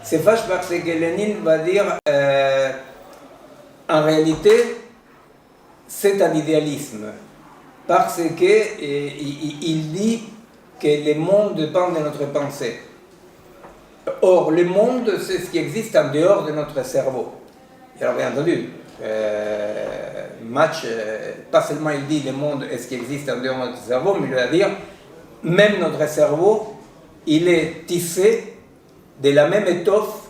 Se fâche parce que Lénine va dire, en réalité, c'est un idéalisme, parce qu'il dit que le monde dépend de notre pensée. Or, le monde, c'est ce qui existe en dehors de notre cerveau. Et alors, bien entendu, Match, pas seulement il dit le monde est ce qui existe en dehors de notre cerveau, mais il va dire même notre cerveau, il est tissé de la même étoffe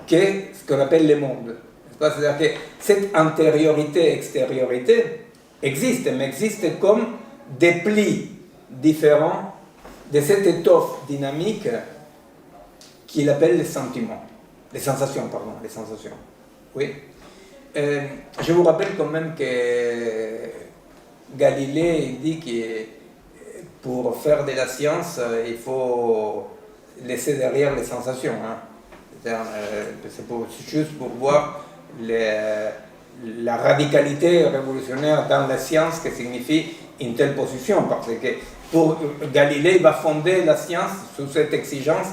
que ce qu'on appelle le monde. C'est-à-dire que cette intériorité-extériorité existe, mais existe comme des plis différents de cette étoffe dynamique qu'il appelle les sentiments, les sensations. Oui. Je vous rappelle quand même que Galilée dit que pour faire de la science, il faut laisser derrière les sensations. Hein. C'est juste pour voir la radicalité révolutionnaire dans la science que signifie une telle position, parce que pour Galilée, il va fonder la science sous cette exigence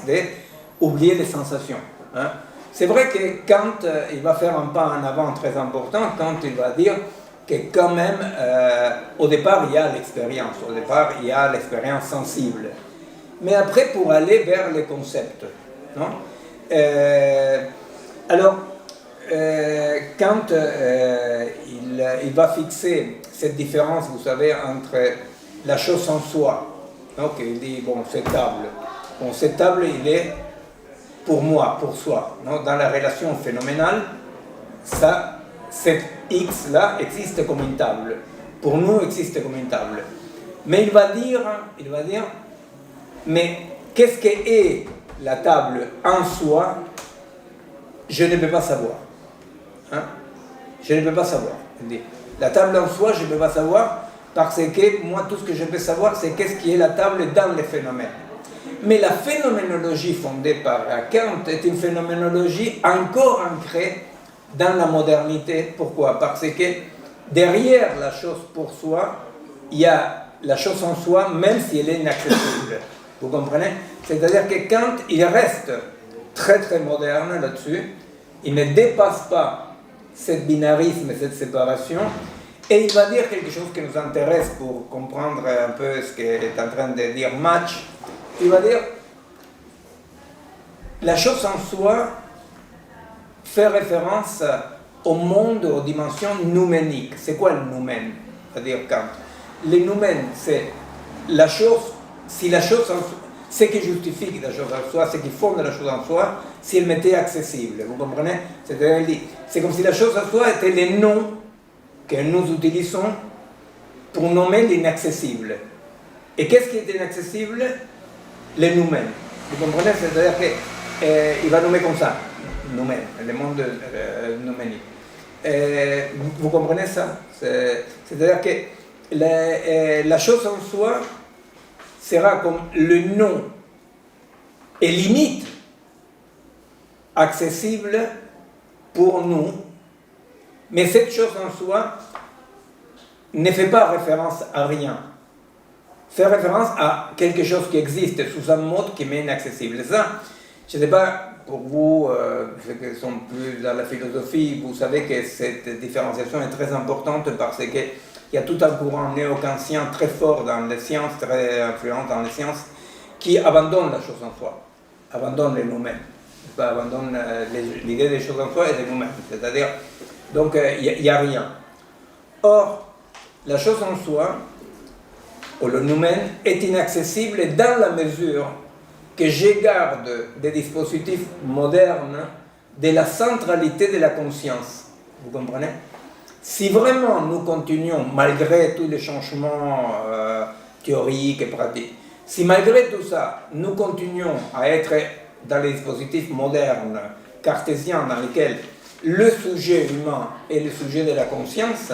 d'oublier les sensations. Hein. C'est vrai que Kant, il va faire un pas en avant très important quand il va dire que quand même, au départ, il y a l'expérience, au départ, il y a l'expérience sensible. Mais après, pour aller vers les concepts, non alors, Kant, il va fixer cette différence, vous savez, entre la chose en soi. Donc, il dit, bon, cette table. Bon, cette table, il est pour moi, pour soi. Non dans la relation phénoménale, ça, cette X-là existe comme une table. Pour nous, existe comme une table. Mais il va dire, mais qu'est-ce qu'est la table en soi? Je ne peux pas savoir. Hein? Je ne peux pas savoir. La table en soi, je ne peux pas savoir parce que moi, tout ce que je peux savoir, c'est qu'est-ce qui est la table dans les phénomènes. Mais la phénoménologie fondée par Kant est une phénoménologie encore ancrée dans la modernité. Pourquoi? Parce que derrière la chose pour soi, il y a la chose en soi, même si elle est inaccessible. Vous comprenez? C'est-à-dire que Kant, il reste très très moderne là-dessus. Il ne dépasse pas ce binarisme, cette séparation, et il va dire quelque chose qui nous intéresse pour comprendre un peu ce qu'est en train de dire Match. Il va dire la chose en soi fait référence au monde, aux dimensions nouméniques. C'est quoi le noumen? C'est-à-dire Kant. Le noumen, c'est la chose, si la chose en soi, ce qui justifie la chose en soi, ce qui fonde la chose en soi, si elle m'était accessible. Vous comprenez? C'est comme si la chose en soi était les noms que nous utilisons pour nommer l'inaccessible. Et qu'est-ce qui est inaccessible? Les noumen. Vous comprenez? C'est-à-dire qu'il va nommer comme ça, noumen, le monde nouménique. Vous comprenez ça? C'est-à-dire que la chose en soi sera comme le nom et limite accessible pour nous, mais cette chose en soi ne fait pas référence à rien. Fait référence à quelque chose qui existe sous un mode qui m'est inaccessible. Ça, je ne sais pas, pour vous, ceux qui sont plus dans la philosophie, vous savez que cette différenciation est très importante parce qu'il y a tout un courant néo-kantien très fort dans les sciences, très influent dans les sciences, qui abandonne la chose en soi, abandonne les noumens, abandonne l'idée des choses en soi et des noumens. C'est-à-dire, donc, il n'y a rien. Or, la chose en soi, ou le noumen, est inaccessible dans la mesure que je garde des dispositifs modernes de la centralité de la conscience. Vous comprenez? Si vraiment nous continuons, malgré tous les changements théoriques et pratiques, si malgré tout ça, nous continuons à être dans les dispositifs modernes, cartésiens, dans lesquels le sujet humain est le sujet de la conscience,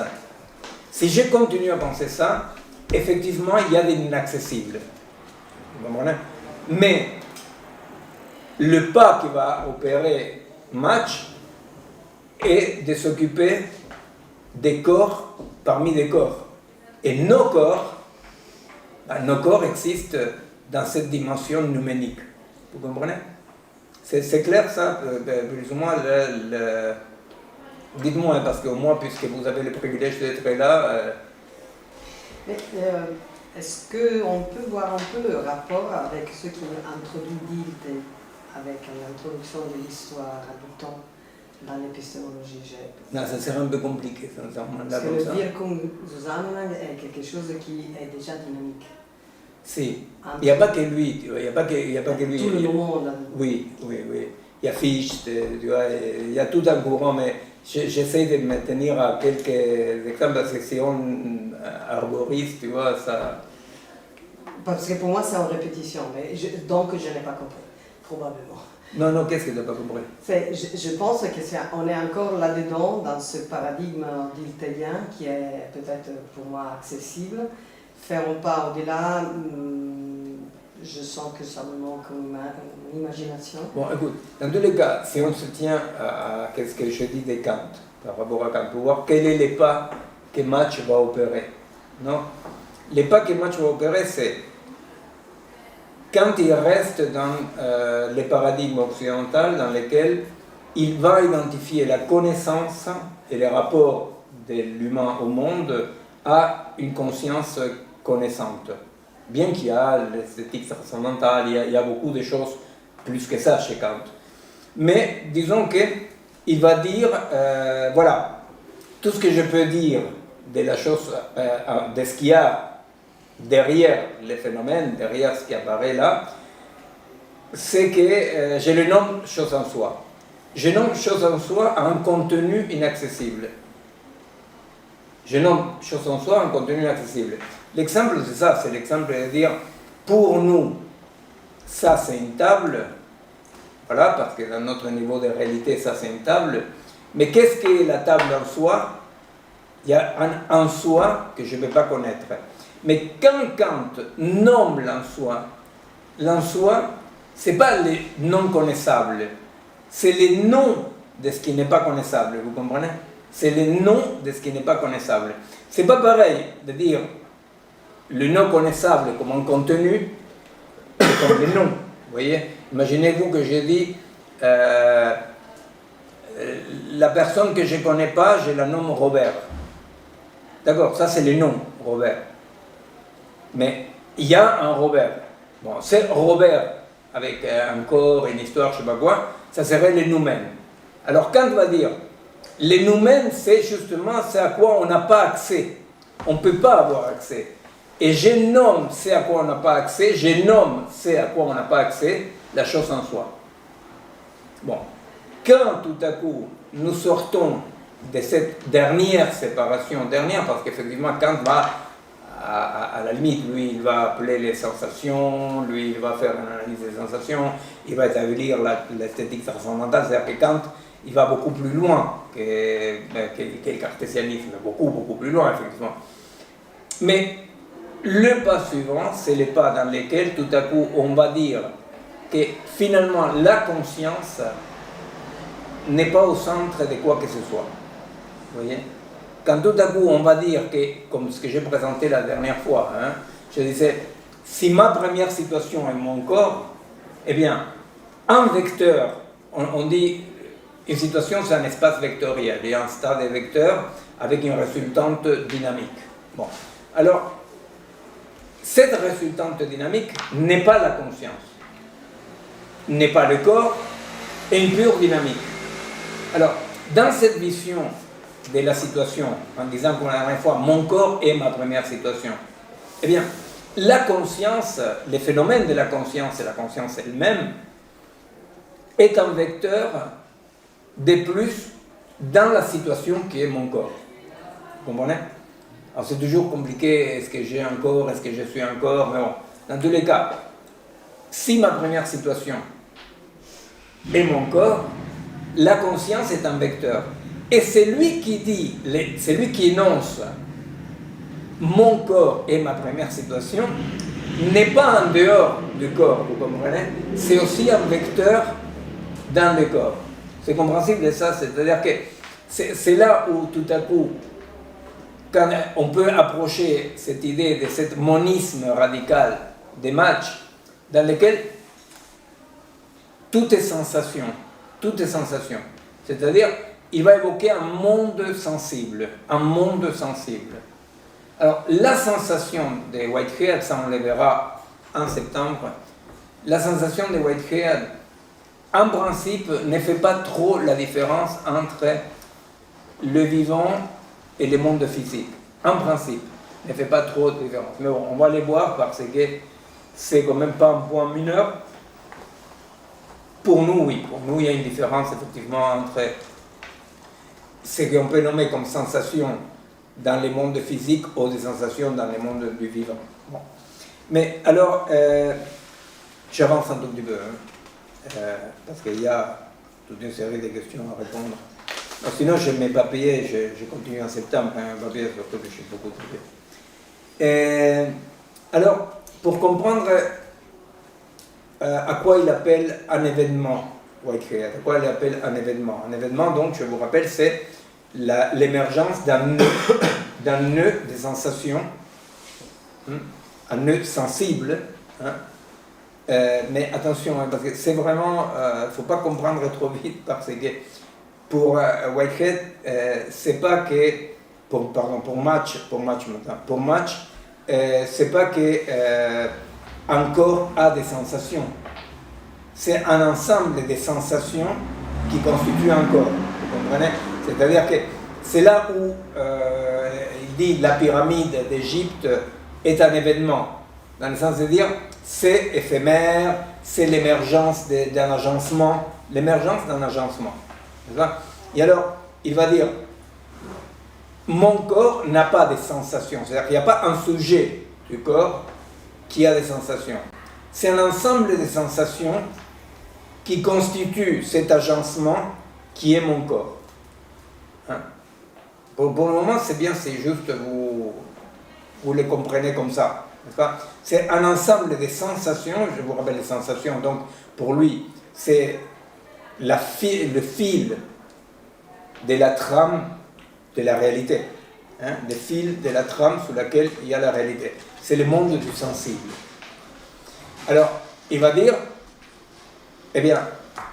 si je continue à penser ça, effectivement, il y a de l'inaccessible. Vous comprenez? Mais le pas qui va opérer Match est de s'occuper des corps parmi des corps. Et nos corps existent dans cette dimension numénique. Vous comprenez? C'est clair ça? Plus ou moins, dites-moi, parce qu'au moins, puisque vous avez le privilège d'être là... est-ce qu'on peut voir un peu le rapport avec ce qui introduit Dilthey, avec l'introduction de l'histoire du temps dans l'épistémologie? Non, ça serait un peu compliqué, sincèrement. Parce que le Wirkungszusammenhang est quelque chose qui est déjà dynamique. Si, il n'y a pas que lui, tu vois, il n'y a pas que lui. Tout le monde. Oui. Il y a Fichte, tu vois, il y a tout un courant, mais j'essaie de me tenir à quelques exemples, parce que si on arborise, tu vois, ça... Parce que pour moi, c'est en répétition, mais donc je n'ai pas compris, probablement. Non, qu'est-ce que tu n'as pas compris? Je pense qu'on est encore là-dedans, dans ce paradigme dilthéien qui est peut-être pour moi accessible. Faire un pas au-delà, je sens que ça me manque une imagination. Bon, écoute, dans tous les cas, si on se tient à ce que je dis de Kant, par rapport à Kant, pour voir quels sont les pas que Mach va opérer. Non? Les pas que Mach va opérer, c'est quand il reste dans les paradigmes occidentaux dans lesquels il va identifier la connaissance et les rapports de l'humain au monde à une conscience connaissante. Bien qu'il y a l'esthétique transcendantale, il y a beaucoup de choses plus que ça chez Kant. Mais disons qu'il va dire, voilà, tout ce que je peux dire de la chose, de ce qu'il y a derrière les phénomènes, derrière ce qui apparaît là, c'est que je le nomme chose en soi. Je nomme chose en soi à un contenu inaccessible. Je nomme chose en soi un contenu inaccessible. L'exemple, c'est ça, c'est l'exemple de dire, pour nous, ça c'est une table, voilà, parce que dans notre niveau de réalité, ça c'est une table, mais qu'est-ce qu'est la table en soi? Il y a un en soi que je ne peux pas connaître. Mais quand Kant nomme l'en soi, ce n'est pas les non connaissables, c'est les noms de ce qui n'est pas connaissable, vous comprenez? C'est les noms de ce qui n'est pas connaissable. C'est pas pareil de dire le non connaissable comme un contenu comme le nom. Vous voyez? Imaginez-vous que j'ai dit la personne que je ne connais pas, je la nomme Robert. D'accord, ça c'est le nom, Robert. Mais il y a un Robert. Bon, c'est Robert avec un corps, une histoire, je ne sais pas quoi, ça serait le noumen. Alors Kant va dire le noumen, c'est justement ce à quoi on n'a pas accès. On ne peut pas avoir accès. Et je nomme ce à quoi on n'a pas accès, je nomme ce à quoi on n'a pas accès, la chose en soi. Bon, quand tout à coup nous sortons de cette dernière séparation, parce qu'effectivement Kant va, à la limite, lui il va appeler les sensations, lui il va faire une analyse des sensations, il va établir l'esthétique transcendantale, c'est-à-dire que Kant il va beaucoup plus loin que le cartésianisme, beaucoup plus loin effectivement. Mais le pas suivant, c'est les pas dans lesquels tout à coup on va dire que finalement la conscience n'est pas au centre de quoi que ce soit. Vous voyez? Quand tout à coup on va dire que, comme ce que j'ai présenté la dernière fois, je disais, si ma première situation est mon corps, eh bien, un vecteur, on dit, une situation c'est un espace vectoriel, il y a un stade de vecteur avec une résultante dynamique. Bon, alors, cette résultante dynamique n'est pas la conscience, n'est pas le corps, est une pure dynamique. Alors, dans cette vision de la situation, en disant pour la dernière fois, mon corps est ma première situation, eh bien, la conscience, les phénomènes de la conscience et la conscience elle-même, est un vecteur de plus dans la situation qui est mon corps. Vous comprenez? Alors c'est toujours compliqué, est-ce que j'ai un corps, est-ce que je suis un corps, mais bon, dans tous les cas, si ma première situation est mon corps, la conscience est un vecteur. Et c'est lui qui dit, c'est lui qui énonce mon corps est ma première situation, n'est pas en dehors du corps, vous comprenez? C'est aussi un vecteur dans le corps. C'est compréhensible de ça, c'est-à-dire que c'est là où tout à coup, quand on peut approcher cette idée de ce monisme radical des matchs, dans lequel tout est sensation, tout est sensation. C'est-à-dire, il va évoquer un monde sensible, un monde sensible. Alors, la sensation des white-haired, ça on le verra en septembre, la sensation des white-haired, en principe, ne fait pas trop la différence entre le vivant et le monde physique. En principe, ne fait pas trop de différence. Mais bon, on va les voir parce que c'est quand même pas un point mineur. Pour nous, oui. Pour nous, il y a une différence effectivement entre ce qu'on peut nommer comme sensation dans les mondes physiques ou des sensations dans les mondes du vivant. Bon. Mais alors, j'avance un tout petit peu, hein, parce qu'il y a toute une série de questions à répondre. Alors, sinon, je ne m'ai pas payé, je continue en septembre, hein, papier, surtout que je suis beaucoup occupé. Alors, pour comprendre à quoi il appelle un événement, Whitehead, à quoi il appelle un événement. Un événement, donc, je vous rappelle, c'est l'émergence d'un nœud de sensations, un nœud sensible, hein. Mais attention, hein, parce que c'est vraiment, il ne faut pas comprendre trop vite, parce que pour Whitehead, c'est pas que, pour match, c'est pas que un corps a des sensations, c'est un ensemble de sensations qui constituent un corps, vous comprenez? C'est-à-dire que c'est là où il dit la pyramide d'Égypte est un événement, dans le sens de dire c'est éphémère, c'est l'émergence d'un agencement, Et alors, il va dire mon corps n'a pas de sensations, c'est-à-dire qu'il n'y a pas un sujet du corps qui a des sensations. C'est un ensemble de sensations qui constitue cet agencement qui est mon corps. Hein? Pour le moment, c'est bien, c'est juste vous les comprenez comme ça. C'est un ensemble de sensations, je vous rappelle les sensations, donc pour lui, c'est le fil de la trame de la réalité, hein, le fil de la trame sous laquelle il y a la réalité. C'est le monde du sensible. Alors, il va dire, eh bien,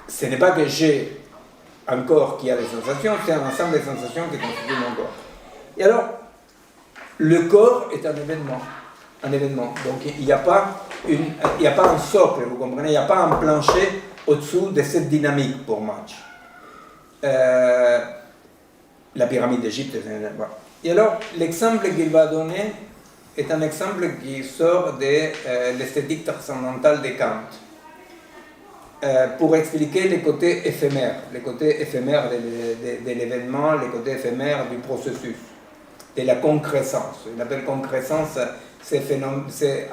ce n'est pas que j'ai un corps qui a des sensations, c'est un ensemble de sensations qui constituent mon corps. Et alors, le corps est un événement. Donc il n'y a pas un socle, vous comprenez, il n'y a pas un plancher au-dessous de cette dynamique pour Match. La pyramide d'Égypte, voilà. Et alors, l'exemple qu'il va donner est un exemple qui sort de l'esthétique transcendantale de Kant, pour expliquer les côtés éphémères de l'événement, les côtés éphémères du processus, de la concrescence. Il appelle concrescence c'est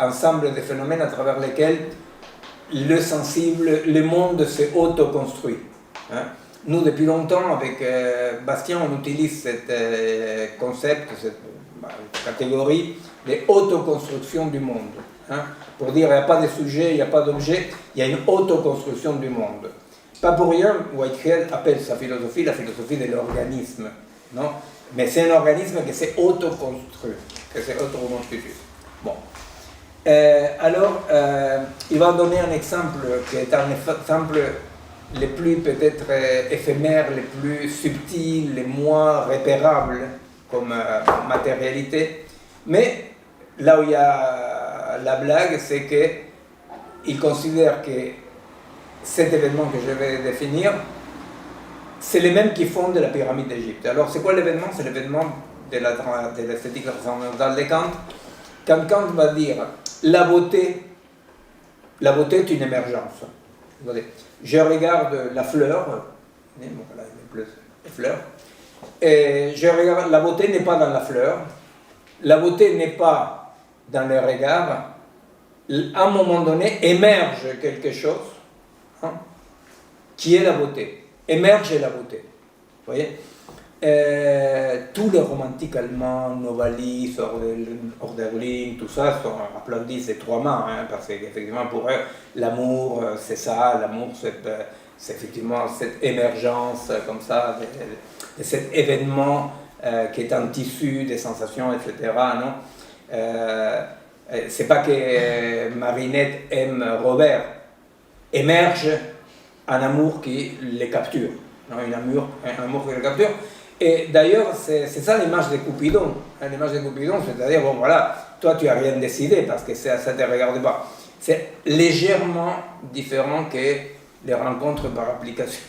ensemble de phénomènes à travers lesquels le sensible, le monde se auto-construit. Hein. Nous, depuis longtemps, avec Bastien, on utilise ce concept, cette catégorie de autoconstruction du monde. Hein, pour dire qu'il n'y a pas de sujet, il n'y a pas d'objet, il y a une autoconstruction du monde. Pas pour rien, Whitehead appelle sa philosophie la philosophie de l'organisme. Non, mais c'est un organisme qui s'est autoconstruit, qui s'est autoconstitué. Bon. Alors, il va donner un exemple qui est un exemple les plus peut-être éphémères, les plus subtils, les moins repérables comme matérialité. Mais là où il y a la blague, c'est qu'il considère que cet événement que je vais définir, c'est les mêmes qui fondent la pyramide d'Égypte. Alors c'est quoi l'événement? C'est l'événement de l'esthétique transcendantale de Kant. Quand Kant va dire la beauté est une émergence. Je regarde la fleur, bon, là, il y a plus de fleurs, et je regarde, la beauté n'est pas dans la fleur, la beauté n'est pas dans le regard, à un moment donné émerge quelque chose, hein, qui est la beauté, émerge la beauté. Vous voyez, tous les romantiques allemands, Novalis, Hölderlin, tout ça, applaudissent ces trois mains, hein, parce qu'effectivement pour eux, l'amour c'est ça, l'amour c'est effectivement cette émergence comme ça, de cet événement qui est un tissu des sensations, etc. Non, c'est pas que Marinette aime Robert, émerge un amour qui les capture, non, un amour qui les capture. Et d'ailleurs, c'est ça l'image de Cupidon. L'image de Cupidon, c'est-à-dire, bon voilà, toi tu n'as rien décidé parce que ça ne te regarde pas. C'est légèrement différent que les rencontres par application.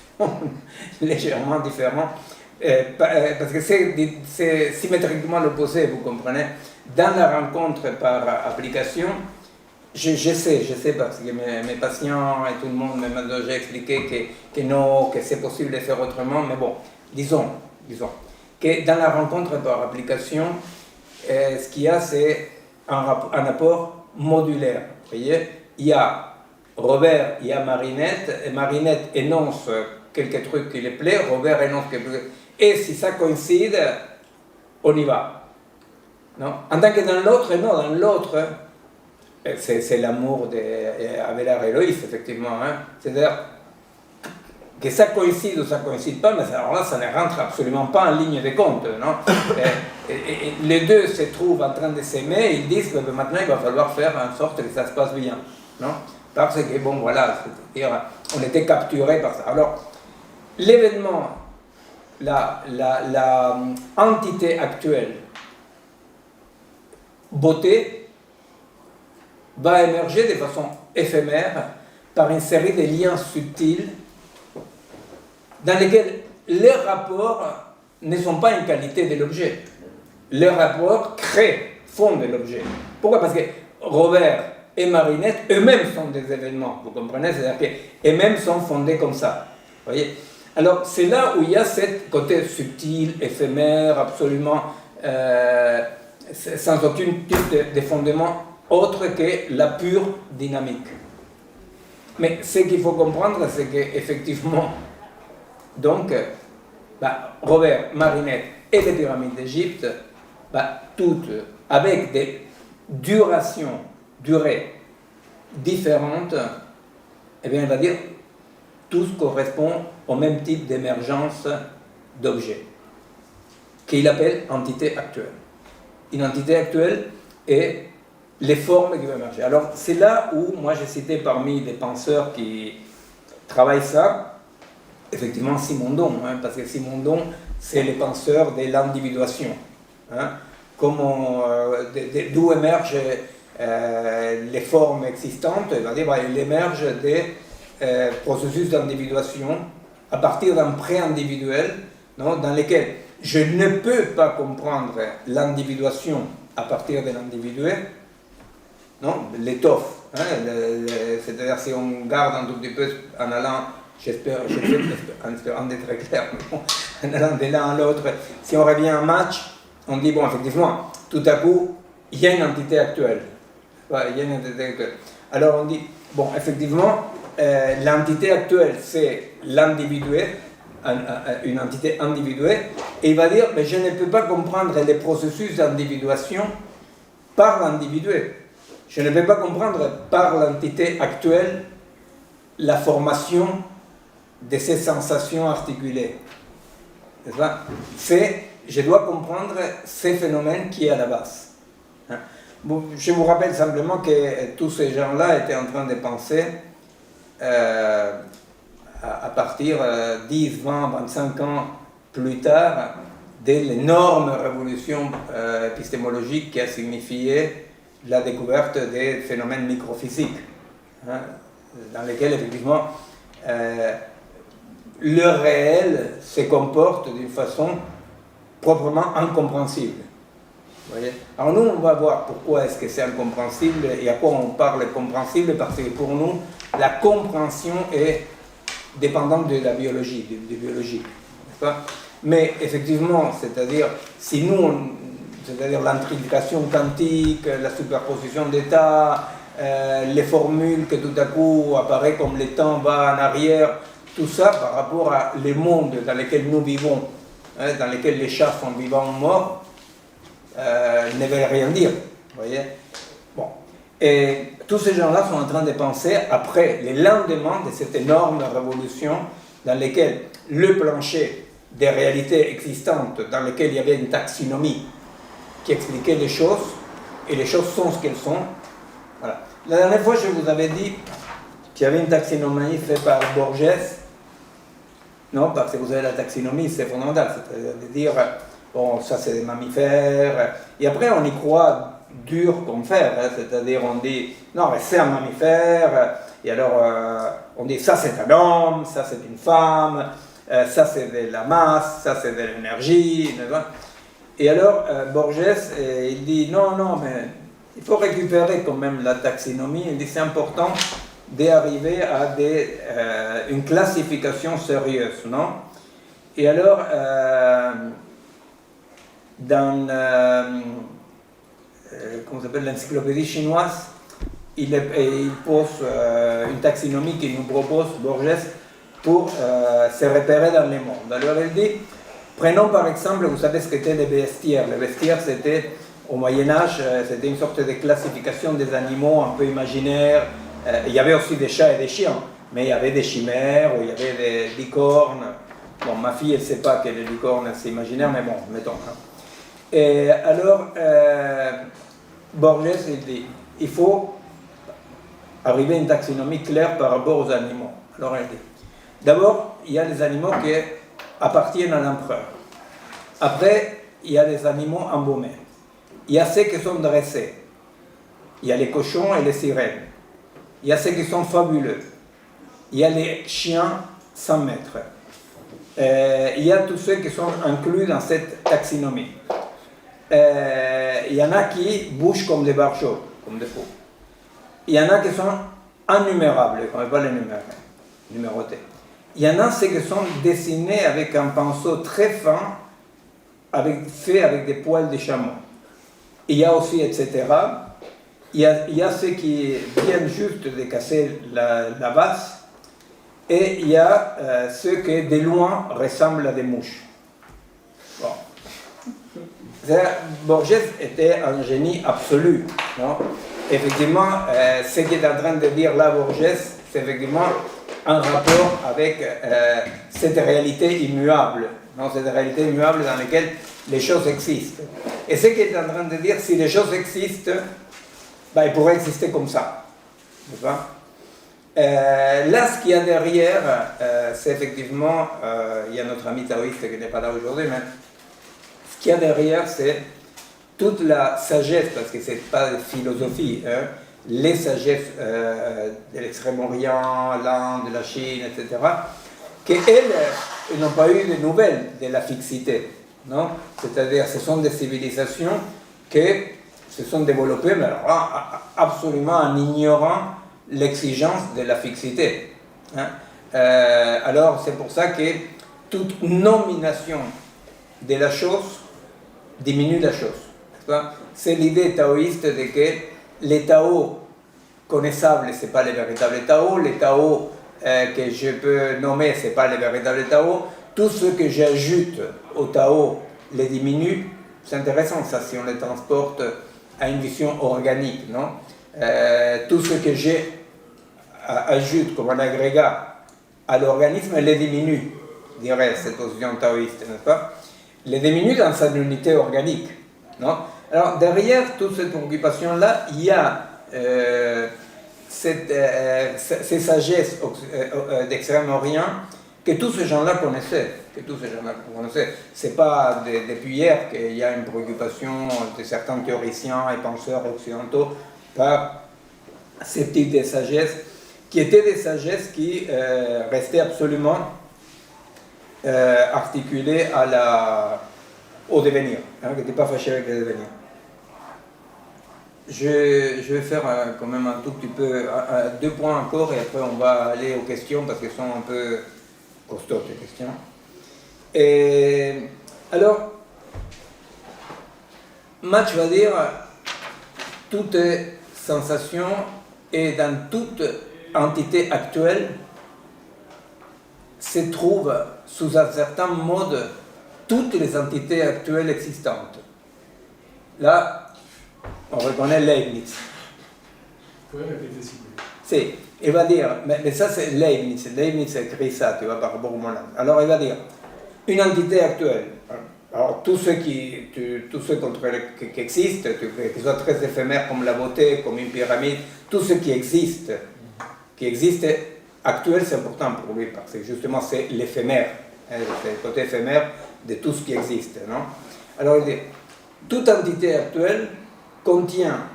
Légèrement différent. Parce que c'est symétriquement l'opposé, vous comprenez. Dans la rencontre par application, je sais parce que mes patients et tout le monde m'ont déjà expliqué que non, que c'est possible de faire autrement, mais bon, disons que dans la rencontre par application, ce qu'il y a, c'est un apport modulaire. Vous voyez, il y a Robert, il y a Marinette, et Marinette énonce quelques trucs qui lui plaisent, Robert énonce quelques trucs, et si ça coïncide, on y va. Non? En tant que dans l'autre, non, dans l'autre, c'est l'amour d'Abélard et Loïs, effectivement. Hein? C'est-à-dire que ça coïncide ou ça ne coïncide pas, mais alors là, ça ne rentre absolument pas en ligne de compte. Non? et les deux se trouvent en train de s'aimer, ils disent que maintenant, il va falloir faire en sorte que ça se passe bien. Non? Parce que, bon, voilà, c'est-à-dire, on était capturés par ça. Alors, l'événement, la entité actuelle, beauté, va émerger de façon éphémère par une série de liens subtils dans lesquels les rapports ne sont pas une qualité de l'objet. Les rapports fondent l'objet. Pourquoi? Parce que Robert et Marinette, eux-mêmes sont des événements, vous comprenez? C'est-à-dire qu'eux-mêmes sont fondés comme ça. Vous voyez? Alors, c'est là où il y a ce côté subtil, éphémère, absolument sans aucun type de fondement autre que la pure dynamique. Mais ce qu'il faut comprendre, c'est qu'effectivement, donc, Robert, Marinette et les pyramides d'Égypte, toutes avec des durées différentes, eh bien, on va dire, tous correspondent au même type d'émergence d'objets, qu'il appelle entité actuelle. Une entité actuelle est les formes qui vont émerger. Alors, c'est là où, moi, j'ai cité parmi les penseurs qui travaillent ça, effectivement, Simondon, hein, parce que Simondon, c'est le penseur de l'individuation. Hein, d'où émergent les formes existantes, il émerge des processus d'individuation à partir d'un pré-individuel, dans lequel je ne peux pas comprendre l'individuation à partir de l'individué, non, l'étoffe, hein, c'est-à-dire si on garde un tout petit peu en allant, j'espère en espérant d'être très clair, mais bon, en allant de l'un à l'autre, si on revient à un match, on dit, bon, effectivement, tout à coup, il y a une entité actuelle. Alors on dit, bon, effectivement, l'entité actuelle, c'est l'individué, une entité individuée, et il va dire, mais je ne peux pas comprendre les processus d'individuation par l'individué. Je ne peux pas comprendre par l'entité actuelle la formation de ces sensations articulées. Je dois comprendre ces phénomènes qui est à la base. Je vous rappelle simplement que tous ces gens-là étaient en train de penser à partir 10, 20, 25 ans plus tard de l'énorme révolution épistémologique qui a signifié la découverte des phénomènes microphysiques, dans lesquels effectivement le réel se comporte d'une façon proprement incompréhensible. Vous voyez? Alors nous, on va voir pourquoi est-ce que c'est incompréhensible et à quoi on parle compréhensible, parce que pour nous, la compréhension est dépendante de la biologie, du biologique. Mais effectivement, c'est-à-dire, si nous, c'est-à-dire l'intrication quantique, la superposition d'états, les formules que tout à coup apparaissent comme le temps va en arrière, tout ça par rapport à les mondes dans lesquels nous vivons, dans lesquels les chats sont vivants ou morts, ne veulent rien dire. Vous voyez? Bon. Et tous ces gens-là sont en train de penser, après les lendemains de cette énorme révolution, dans laquelle le plancher des réalités existantes, dans lequel il y avait une taxinomie qui expliquait les choses, et les choses sont ce qu'elles sont. Voilà. La dernière fois, je vous avais dit qu'il y avait une taxinomie faite par Borges, non, parce que vous avez la taxinomie, c'est fondamental, c'est-à-dire de dire, bon, ça c'est des mammifères, et après on y croit dur comme fer, hein, c'est-à-dire on dit, non, mais c'est un mammifère, et alors on dit, ça c'est un homme, ça c'est une femme, ça c'est de la masse, ça c'est de l'énergie, et alors Borges, il dit, non, non, mais il faut récupérer quand même la taxinomie, il dit, c'est important d'arriver à une classification sérieuse, non? Et alors, dans comment s'appelle, l'encyclopédie chinoise, il pose une taxinomie qu'il nous propose, Borges, pour se repérer dans le monde. Alors il dit, prenons par exemple, vous savez ce qu'étaient les bestiaires. Les bestiaires, c'était, au Moyen-Âge, c'était une sorte de classification des animaux un peu imaginaires. Il y avait aussi des chats et des chiens, mais il y avait des chimères, ou il y avait des licornes. Bon, ma fille, elle ne sait pas que les licornes, c'est imaginaire, mais bon, mettons. Hein. Et alors, Borges, il dit, il faut arriver à une taxonomie claire par rapport aux animaux. Alors, il dit, d'abord, il y a les animaux qui appartiennent à l'empereur. Après, il y a les animaux embaumés. Il y a ceux qui sont dressés. Il y a les cochons et les sirènes. Il y a ceux qui sont fabuleux. Il y a les chiens sans maître. Il y a tous ceux qui sont inclus dans cette taxinomie. Il y en a qui bougent comme des barjots, comme des fous. Il y en a qui sont innumérables, on ne peut pas les numéroter. Il y en a ceux qui sont dessinés avec un pinceau très fin, fait avec des poils de chameau. Il y a aussi, etc. Il y a ceux qui viennent juste de casser la base, et il y a ceux qui de loin ressemblent à des mouches. Bon. Borges était un génie absolu. Non? Effectivement, ce qu'il est en train de dire là, Borges, c'est effectivement un rapport avec cette réalité immuable, non? Cette réalité immuable dans laquelle les choses existent. Et ce qu'il est en train de dire, si les choses existent, ben, ils pourraient exister comme ça. Là, ce qu'il y a derrière, c'est effectivement, il y a notre ami taoïste qui n'est pas là aujourd'hui, mais ce qu'il y a derrière, c'est toute la sagesse, parce que ce n'est pas de philosophie, hein, les sagesses de l'Extrême-Orient, l'Inde, la Chine, etc., qu'elles n'ont pas eu de nouvelles de la fixité. Non? C'est-à-dire, ce sont des civilisations qui se sont développées, mais alors, absolument en ignorant l'exigence de la fixité. Hein? Alors, c'est pour ça que toute nomination de la chose diminue la chose. C'est l'idée taoïste de que les Tao connaissables, ce n'est pas les véritables Tao, les Tao que je peux nommer, ce n'est pas les véritables Tao, tout ce que j'ajoute au Tao les diminue. C'est intéressant ça, si on les transporte à une vision organique, non? Tout ce que j'ajoute comme un agrégat à l'organisme les diminue, dirait cette position taoïste, n'est-ce pas? Les diminue dans sa unité organique, non? Alors, derrière toute cette préoccupation-là, il y a ces sagesses d'Extrême-Orient que tous ces gens-là connaissaient. Ce n'est pas depuis hier qu'il y a une préoccupation de certains théoriciens et penseurs occidentaux par ce type de sagesse, qui étaient des sagesses qui restaient absolument articulées au devenir, hein, qui n'étaient pas fâchées avec le devenir. Je vais faire quand même un tout petit peu, 2 points encore, et après on va aller aux questions, parce qu'elles sont un peu costaudes, les questions. Et alors, Match va dire, toute sensation et dans toute entité actuelle se trouve sous un certain mode toutes les entités actuelles existantes. Là, on reconnaît Leibniz. Vous pouvez répéter s'il vous plaît? Si, il va dire, mais ça c'est Leibniz, Leibniz écrit ça, tu vois, par rapport au monde. Alors il va dire, une entité actuelle, alors tout ce qui existe, qui soit très éphémère comme la beauté, comme une pyramide, tout ce qui existe actuel, c'est important pour lui, parce que justement, c'est l'éphémère, hein, c'est le côté éphémère de tout ce qui existe. Non? Alors, il dit, toute entité actuelle contient,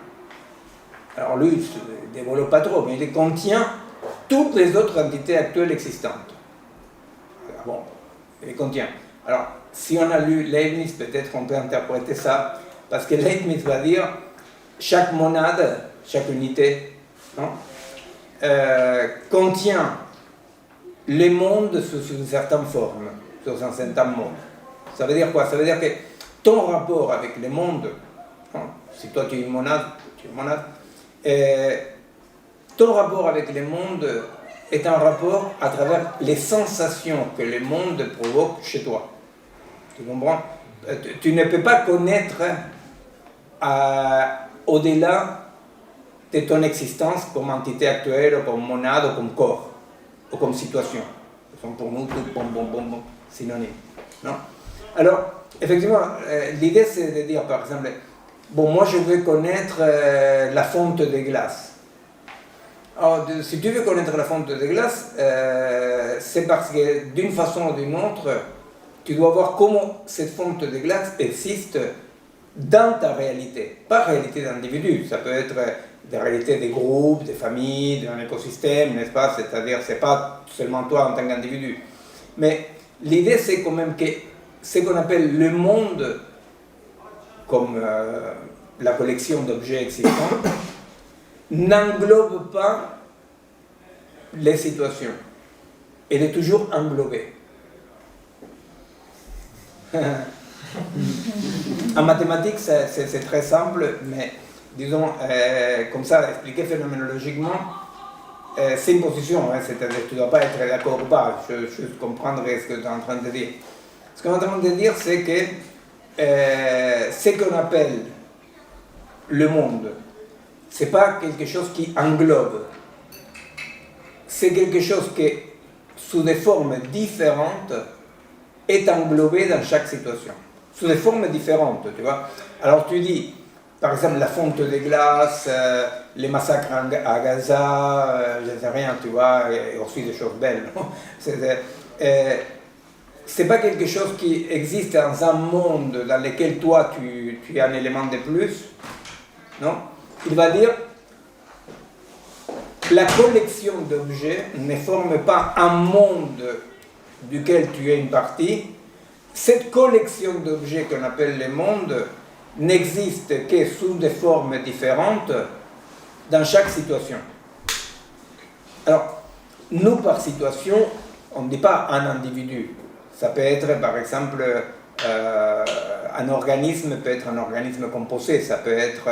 alors lui, il ne développe pas trop, mais il contient toutes les autres entités actuelles existantes. Bon, il contient. Alors, si on a lu Leibniz, peut-être on peut interpréter ça, parce que Leibniz va dire, chaque monade, chaque unité, non, contient les mondes sous une certaine forme, sous un certain mode. Ça veut dire quoi? Ça veut dire que ton rapport avec le monde, hein, si toi tu es une monade, ton rapport avec le monde est un rapport à travers les sensations que le monde provoque chez toi. Tu comprends? Tu ne peux pas connaître au-delà de ton existence comme entité actuelle, ou comme monade, ou comme corps, ou comme situation. Ce sont pour nous tous synonymes. Non? Alors, effectivement, l'idée c'est de dire, par exemple, bon, moi je veux connaître la fonte de glace. Alors, si tu veux connaître la fonte de glace, c'est parce que d'une façon ou d'une autre, tu dois voir comment cette fonte de glace existe dans ta réalité, pas réalité d'individu, ça peut être des réalités des groupes, des familles, d'un écosystème, n'est-ce pas? C'est-à-dire, c'est pas seulement toi en tant qu'individu. Mais l'idée, c'est quand même que ce qu'on appelle le monde, comme la collection d'objets existants, n'englobe pas les situations. Elle est toujours englobée. En mathématiques, c'est très simple, mais disons, comme ça, expliquer phénoménologiquement, c'est une position, hein, c'est-à-dire que tu ne dois pas être d'accord ou pas, juste comprendre ce que tu es en train de dire. Ce qu'on est en train de dire, c'est que ce qu'on appelle le monde, ce n'est pas quelque chose qui englobe, c'est quelque chose qui, sous des formes différentes, est englobé dans chaque situation. Sous des formes différentes, tu vois. Alors tu dis, par exemple, la fonte de glace, les massacres à Gaza, je ne sais rien, tu vois, et aussi des choses belles. C'est pas quelque chose qui existe dans un monde dans lequel toi tu es un élément de plus, non? Il va dire, la collection d'objets ne forme pas un monde duquel tu es une partie. Cette collection d'objets qu'on appelle le monde n'existe que sous des formes différentes dans chaque situation. Alors, nous, par situation, on ne dit pas un individu. Ça peut être, par exemple, un organisme peut être un organisme composé. Ça peut être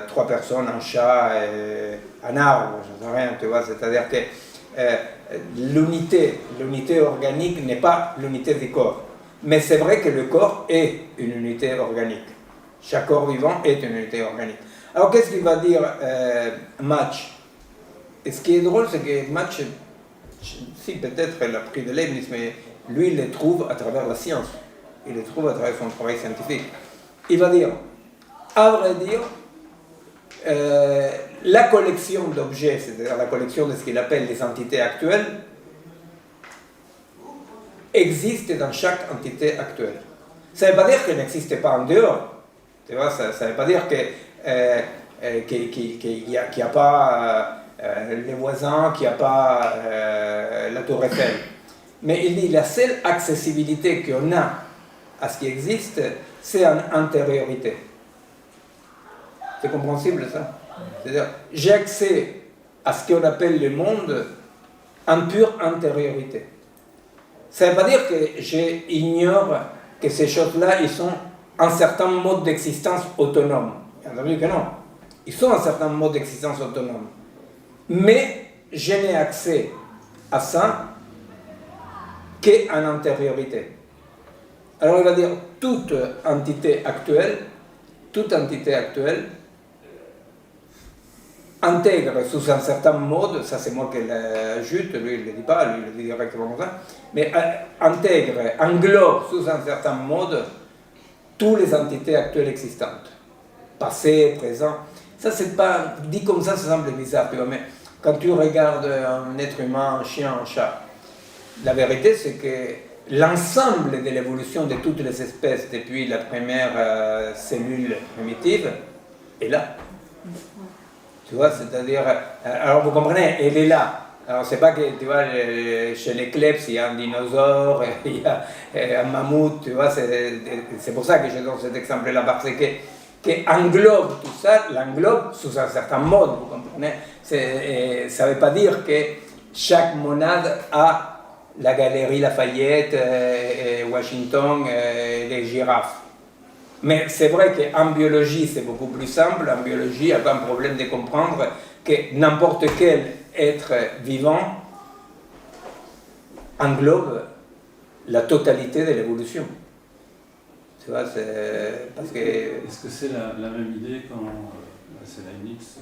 3 personnes, un chat et un arbre, je ne sais rien, tu vois. C'est-à-dire que l'unité organique n'est pas l'unité du corps. Mais c'est vrai que le corps est une unité organique. Chaque corps vivant est une unité organique. Alors qu'est-ce qu'il va dire Match? Et ce qui est drôle, c'est que Match, si peut-être elle a pris de Leibniz, mais lui il les trouve à travers la science. Il les trouve à travers son travail scientifique. Il va dire, à vrai dire, la collection d'objets, c'est-à-dire la collection de ce qu'il appelle les entités actuelles, existe dans chaque entité actuelle. Ça ne veut pas dire qu'elle n'existe pas en dehors. Tu vois, ça ne veut pas dire qu'il n'y a pas les voisins, qu'il n'y a pas la tour Eiffel. Mais il dit la seule accessibilité qu'on a à ce qui existe, c'est en intériorité. C'est compréhensible ça? C'est-à-dire, j'ai accès à ce qu'on appelle le monde en pure intériorité. Ça ne veut pas dire que j'ignore que ces choses-là, ils sont un certain mode d'existence autonome. Bien entendu que non. Ils sont un certain mode d'existence autonome. Mais je n'ai accès à ça qu'en intériorité. Alors il va dire toute entité actuelle intègre sous un certain mode, ça c'est moi qui l'ajoute, lui il ne le dit pas, lui il le dit directement comme ça, mais intègre, englobe sous un certain mode toutes les entités actuelles existantes, passé, présent. Ça c'est pas, dit comme ça semble bizarre, tu vois, mais quand tu regardes un être humain, un chien, un chat, la vérité c'est que l'ensemble de l'évolution de toutes les espèces depuis la première cellule primitive est là. Tu vois, c'est-à-dire, alors vous comprenez, elle est là. Alors c'est pas que, tu vois, chez les kleps, il y a un dinosaure, il y a un mammouth, tu vois, c'est pour ça que je donne cet exemple-là, parce que englobe tout ça, l'englobe sous un certain mode, vous comprenez. Ça ne veut pas dire que chaque monade a la galerie Lafayette, Washington, les girafes. Mais c'est vrai qu'en biologie, c'est beaucoup plus simple. En biologie, il n'y a pas un problème de comprendre que n'importe quel être vivant englobe la totalité de l'évolution. Tu vois, c'est parce que... Est-ce que c'est la même idée quand c'est Leibniz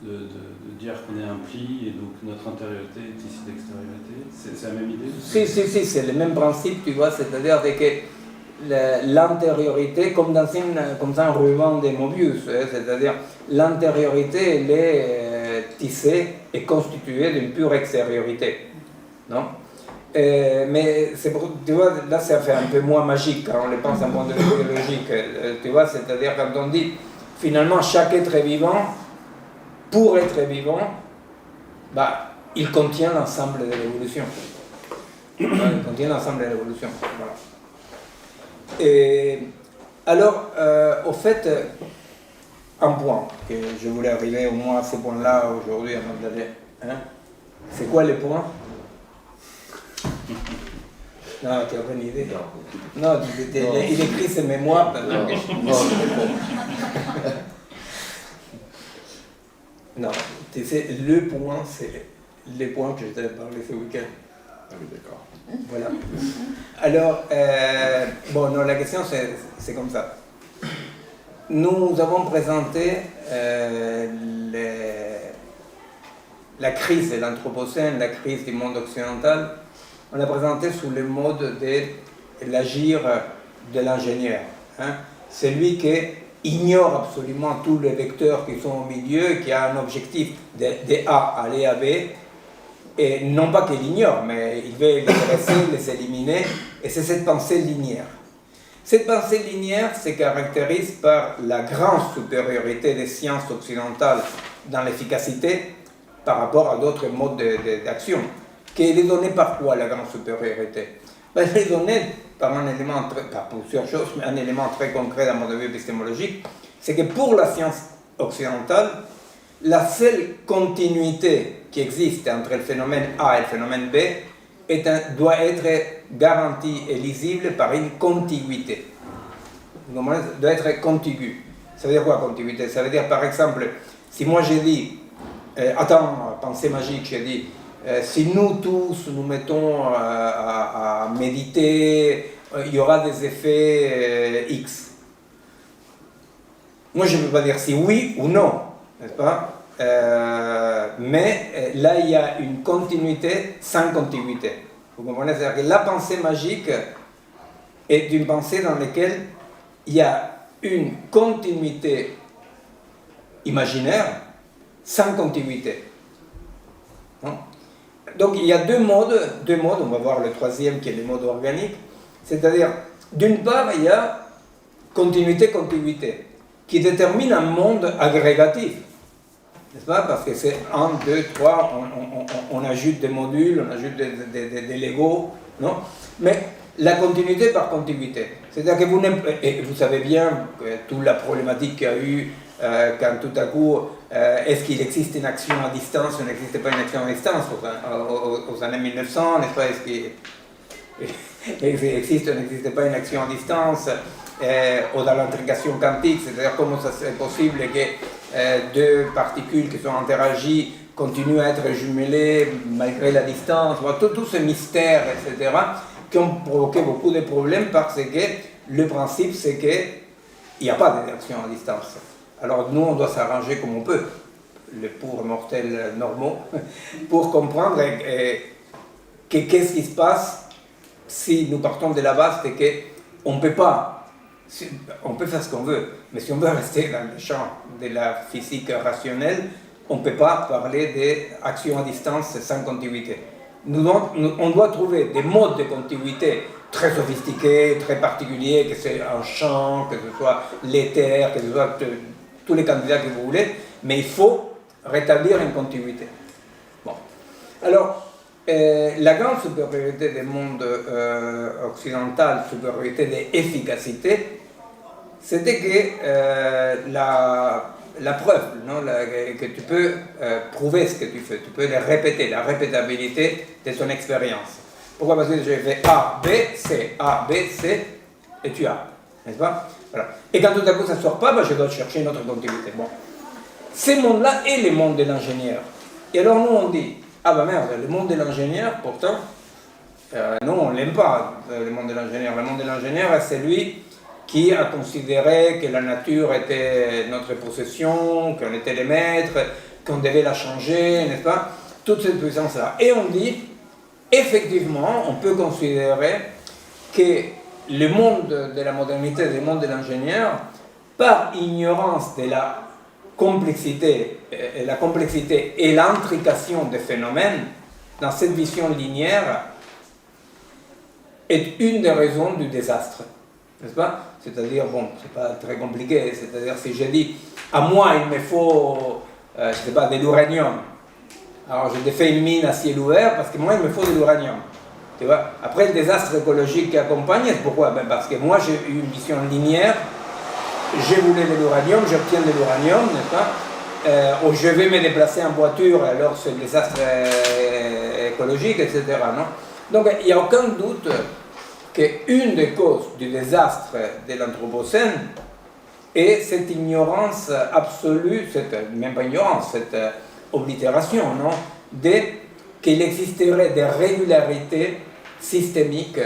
de dire qu'on est un pli et donc notre intériorité est ici d'extériorité? C'est la même idée? Si, c'est le même principe, tu vois, c'est-à-dire que l'antériorité, comme dans un ruban de Mobius, c'est-à-dire l'antériorité, elle est tissée et constituée d'une pure extériorité, non? Mais tu vois, là ça fait un peu moins magique quand on le pense d'un point de vue biologique, tu vois, c'est-à-dire quand on dit finalement chaque être vivant, pour être vivant, bah, il contient l'ensemble de l'évolution. Il contient l'ensemble de l'évolution, voilà. Et alors, au fait, un point que je voulais arriver au moins à ce point-là aujourd'hui avant d'aller. Hein? C'est quoi les points? Non, tu n'as pas une idée? Non, il écrit ses mémoires. Non, tu sais, le point, c'est les points que je t'avais parlé ce week-end. Ah oui, d'accord. Voilà. Alors, bon, non, la question c'est comme ça. Nous avons présenté la crise de l'Anthropocène, la crise du monde occidental, on l'a présenté sous le mode de l'agir de l'ingénieur. Hein. Celui qui ignore absolument tous les vecteurs qui sont au milieu, qui a un objectif de A aller à B, et non pas qu'il ignore, mais il veut les dresser, les éliminer, et c'est cette pensée linéaire. Cette pensée linéaire se caractérise par la grande supériorité des sciences occidentales dans l'efficacité par rapport à d'autres modes d'action. Qu'elle est donnée par quoi, la grande supériorité? Ben, elle est donnée par un élément, par plusieurs choses, mais un élément très concret d'un point de vue épistémologique, c'est que pour la science occidentale, la seule continuité qui existe entre le phénomène A et le phénomène B doit être garantie et lisible par une contiguïté. Doit être contiguë. Ça veut dire quoi, contiguïté? Ça veut dire, par exemple, si moi j'ai dit, attends, pensée magique, j'ai dit, si nous tous nous mettons à méditer, il y aura des effets X. Moi je ne peux pas dire si oui ou non, n'est-ce pas? Mais là il y a une continuité sans contiguïté. Vous comprenez? C'est-à-dire que la pensée magique est une pensée dans laquelle il y a une continuité imaginaire sans contiguïté. Non? Donc il y a deux modes, on va voir le troisième qui est le mode organique, c'est-à-dire d'une part il y a continuité-contiguïté qui détermine un monde agrégatif, n'est-ce pas? Parce que c'est 1, 2, 3, on ajoute des modules, on ajoute des Legos, non? Mais la continuité par contiguïté, c'est-à-dire que vous savez bien que toute la problématique qu'il y a eu quand tout à coup, est-ce qu'il existe une action à distance ou n'existe pas une action à distance aux années 1900, n'est-ce pas? Est-ce qu'il existe ou n'existe pas une action à distance ou dans l'intrication quantique, c'est-à-dire comment ça c'est possible que deux particules qui sont interagies continuent à être jumelées malgré la distance, tout ce mystère, etc., qui ont provoqué beaucoup de problèmes parce que le principe c'est qu'il n'y a pas d'action à distance. Alors nous, on doit s'arranger comme on peut, les pauvres mortels normaux, pour comprendre qu'est-ce qui se passe si nous partons de la base, c'est qu'on ne peut pas, on peut faire ce qu'on veut, mais si on veut rester dans le champ de la physique rationnelle, on ne peut pas parler d'action à distance sans contiguïté. On doit trouver des modes de contiguïté très sophistiqués, très particuliers, que c'est un champ, que ce soit l'éther, que ce soit tous les candidats que vous voulez, mais il faut rétablir une contiguïté. Bon. Alors, la grande supériorité du monde occidental, supériorité d'efficacité, c'était que la preuve, non, que tu peux prouver ce que tu fais, tu peux le répéter, la répétabilité de son expérience. Pourquoi? Parce que j'ai fait A, B, C, et tu as, n'est-ce pas? Voilà. Et quand tout à coup ça ne sort pas, ben, je dois chercher une autre continuité. Bon. Ce monde-là est le monde de l'ingénieur. Et alors nous on dit, ah ben merde, le monde de l'ingénieur, pourtant, nous on ne l'aime pas, le monde de l'ingénieur. Le monde de l'ingénieur, c'est lui qui a considéré que la nature était notre possession, qu'on était les maîtres, qu'on devait la changer, n'est-ce pas? Toute cette puissance-là. Et on dit, effectivement, on peut considérer que le monde de la modernité, le monde de l'ingénieur, par ignorance de la complexité et l'intrication des phénomènes, dans cette vision linéaire, est une des raisons du désastre. N'est-ce pas? C'est-à-dire, bon, c'est pas très compliqué, c'est-à-dire si je dis, à moi il me faut, je ne sais pas, de l'uranium, alors je défais une mine à ciel ouvert parce que moi il me faut de l'uranium. Tu vois? Après le désastre écologique qui accompagne, pourquoi? Ben parce que moi j'ai eu une vision linéaire, j'ai voulu de l'uranium, j'obtiens de l'uranium, n'est-ce pas? Ou je vais me déplacer en voiture, alors c'est le désastre écologique, etc. Non? Donc il n'y a aucun doute qu'une des causes du désastre de l'Anthropocène est cette ignorance absolue, même pas ignorance, cette oblitération, non, qu'il existerait des régularités systémiques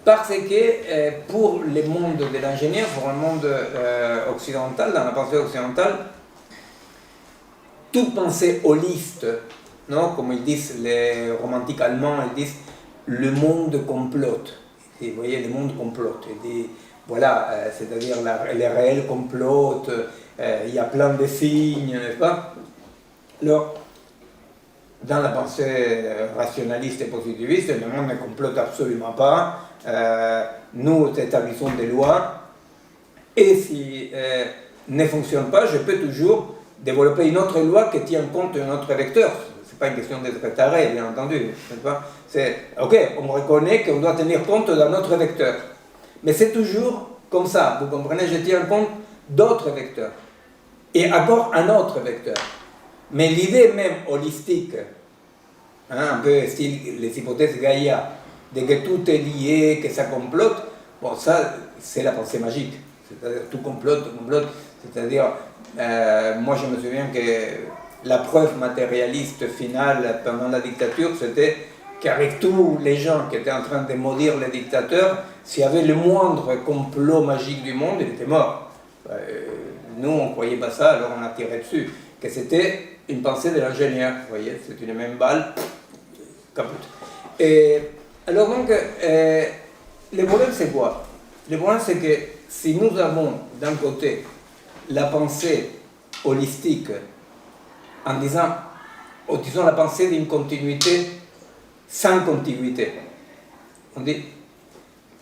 parce que pour le monde de l'ingénieur, pour le monde occidental, dans la pensée occidentale, toute pensée holiste, non, comme ils disent les romantiques allemands, ils disent le monde complote. Et vous voyez, le monde complote. Voilà, c'est-à-dire les réels complotent, il y a plein de signes, n'est-ce pas? Alors, dans la pensée rationaliste et positiviste, le monde ne complote absolument pas. Nous établissons des lois, et si ne fonctionne pas, je peux toujours développer une autre loi qui tient compte d'un autre vecteur. C'est pas une question d'être taré, bien entendu. C'est ok, on reconnaît qu'on doit tenir compte d'un autre vecteur. Mais c'est toujours comme ça, vous comprenez, je tiens compte d'autres vecteurs. Et encore un autre vecteur. Mais l'idée même holistique, un peu style les hypothèses Gaïa, de que tout est lié, que ça complote, bon, ça, c'est la pensée magique. C'est-à-dire tout complote, c'est-à-dire, moi je me souviens que la preuve matérialiste finale pendant la dictature, c'était qu'avec tous les gens qui étaient en train de maudire les dictateurs, s'il y avait le moindre complot magique du monde, il était mort. Nous, on ne croyait pas ça, alors on a tiré dessus. Que c'était une pensée de l'ingénieur, vous voyez, c'est une même balle, caput. Et alors donc, le problème c'est quoi? Le problème c'est que si nous avons d'un côté la pensée holistique, en disant la pensée d'une continuité sans contiguïté. On dit,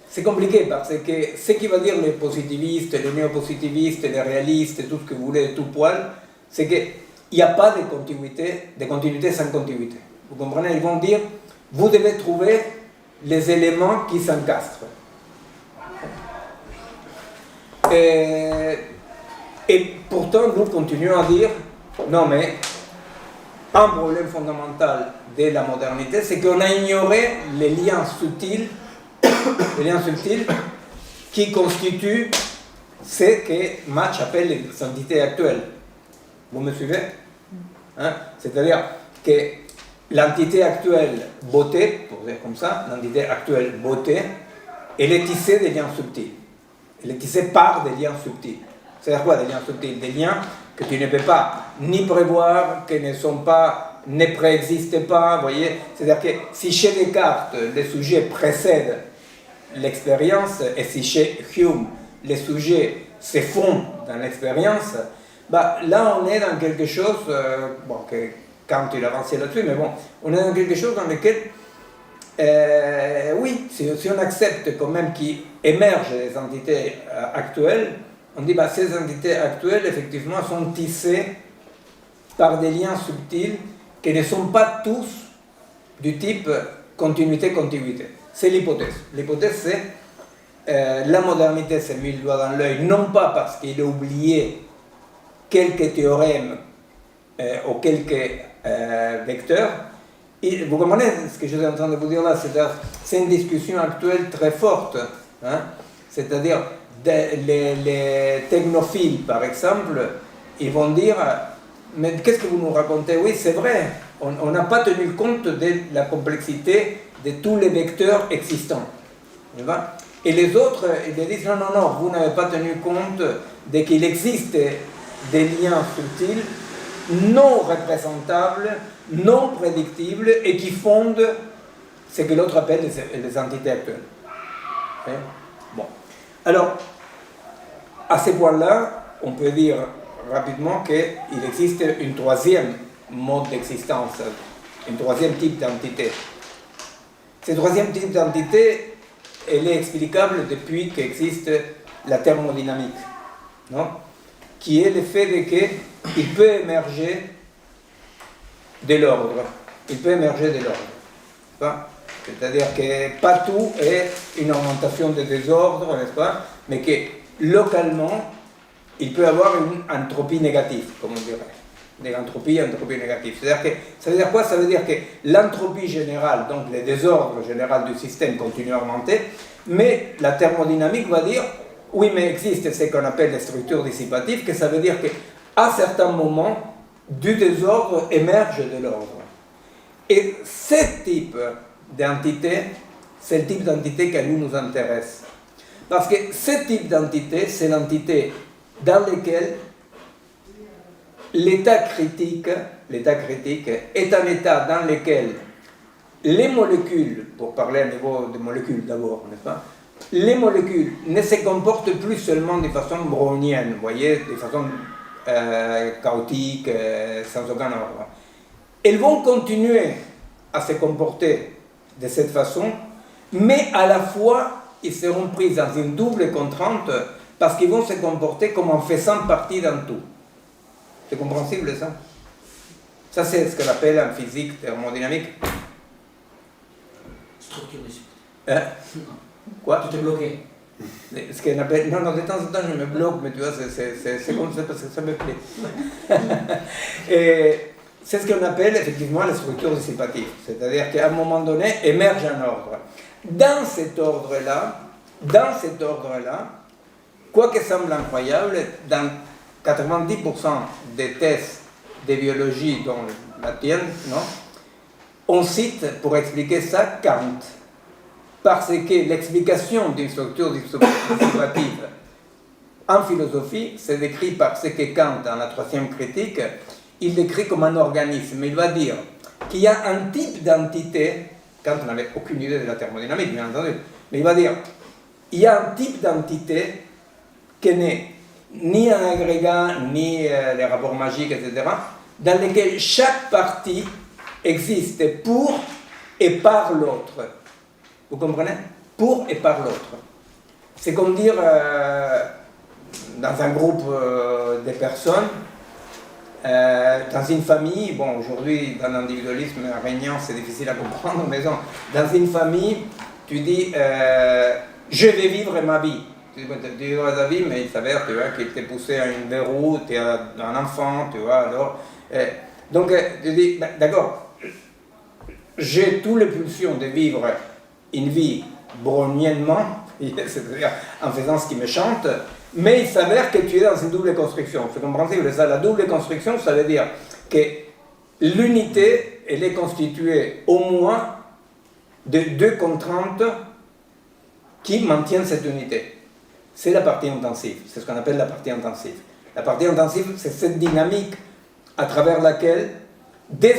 c'est compliqué parce que ce qui va dire les positivistes, les néopositivistes, les réalistes, tout ce que vous voulez, tout poil, c'est qu'il n'y a pas de continuité sans contiguïté. Vous comprenez? Ils vont dire, vous devez trouver les éléments qui s'encastrent. Et pourtant, nous continuons à dire, non mais, un problème fondamental de la modernité, c'est qu'on a ignoré les liens subtils qui constituent ce que Mach appelle les entités actuelles. Vous me suivez? Hein? C'est-à-dire que l'entité actuelle beauté, pour dire comme ça, l'entité actuelle beauté, elle est tissée des liens subtils. Elle est tissée par des liens subtils. C'est-à-dire quoi des liens subtils? Des liens que tu ne peux pas ni prévoir, qui ne préexistent pas, vous voyez. C'est-à-dire que si chez Descartes, les sujets précèdent l'expérience, et si chez Hume, les sujets se font dans l'expérience, Bah, là, on est dans quelque chose, bon, que Kant il avançait là-dessus, mais bon, on est dans quelque chose dans lequel, oui, si on accepte quand même qu'il émerge des entités actuelles, on dit bah, ces entités actuelles, effectivement, sont tissées par des liens subtils qui ne sont pas tous du type continuité-contiguïté. C'est l'hypothèse. L'hypothèse, c'est la modernité s'est mis le doigt dans l'œil, non pas parce qu'il a oublié quelques théorèmes ou quelques vecteurs. Et vous comprenez ce que je suis en train de vous dire là? C'est une discussion actuelle très forte. Hein? C'est-à-dire, les technophiles, par exemple, ils vont dire mais qu'est-ce que vous nous racontez? Oui, c'est vrai, on n'a pas tenu compte de la complexité de tous les vecteurs existants. Et les autres, ils disent non, non, non, vous n'avez pas tenu compte de qu'il existe des liens subtils, non représentables, non prédictibles, et qui fondent ce que l'autre appelle les entités actuelles. Bon. Alors, à ce point-là, on peut dire rapidement qu'il existe une troisième mode d'existence, un troisième type d'entité. Ce troisième type d'entité, elle est explicable depuis qu'existe la thermodynamique, non? Qui est le fait qu'il peut émerger de l'ordre. Il peut émerger de l'ordre. C'est-à-dire que pas tout est une augmentation de désordre, n'est-ce pas? Mais que localement, il peut avoir une entropie négative, comme on dirait. Entropie négative. Ça veut dire quoi? Ça veut dire que l'entropie générale, donc le désordre général du système continue à augmenter, mais la thermodynamique va dire, oui, mais existe ce qu'on appelle les structures dissipatives, que ça veut dire qu'à certains moments, du désordre émerge de l'ordre. Et ce type d'entité, c'est le type d'entité qui nous intéresse. Parce que ce type d'entité, c'est l'entité dans laquelle l'état critique est un état dans lequel les molécules, pour parler au niveau des molécules d'abord, n'est-ce pas? Les molécules ne se comportent plus seulement de façon brownienne, vous voyez, de façon chaotique, sans aucun ordre. Elles vont continuer à se comporter de cette façon, mais à la fois, ils seront pris dans une double contrainte parce qu'ils vont se comporter comme en faisant partie d'un tout. C'est compréhensible, ça? Ça, c'est ce qu'on appelle en physique thermodynamique. Structure de suite. Quoi? Tu t'es bloqué. Ce qu'on appelle... Non, de temps en temps, je me bloque, mais tu vois, c'est comme ça parce que ça me plaît. Et c'est ce qu'on appelle effectivement la structure dissipative. C'est-à-dire qu'à un moment donné, émerge un ordre. Dans cet ordre-là, quoi que semble incroyable, dans 90% des tests de biologie, dont la tienne, non, on cite pour expliquer ça Kant. Parce que l'explication d'une structure dissipative en philosophie, c'est décrit par ce que Kant, dans la troisième critique, il décrit comme un organisme. Il va dire qu'il y a un type d'entité, Kant n'avait aucune idée de la thermodynamique, bien entendu, mais il va dire il y a un type d'entité qui n'est ni un agrégat, ni les rapports magiques, etc., dans lesquels chaque partie existe pour et par l'autre. Vous comprenez? Pour et par l'autre. C'est comme dire, dans un groupe de personnes, dans une famille, bon, aujourd'hui, dans l'individualisme régnant, c'est difficile à comprendre, mais dans une famille, tu dis, je vais vivre ma vie. Tu vivras ta vie, mais il s'avère, tu vois, qu'il t'est poussé à une verrou, tu es un enfant, tu vois, alors... donc, tu dis, d'accord, j'ai toutes les pulsions de vivre une vie browniennement, c'est-à-dire en faisant ce qui me chante, mais il s'avère que tu es dans une double construction. C'est compréhensible, ça? La double construction, ça veut dire que l'unité, elle est constituée au moins de deux contraintes qui maintiennent cette unité. C'est la partie intensive, c'est ce qu'on appelle la partie intensive. La partie intensive, c'est cette dynamique à travers laquelle des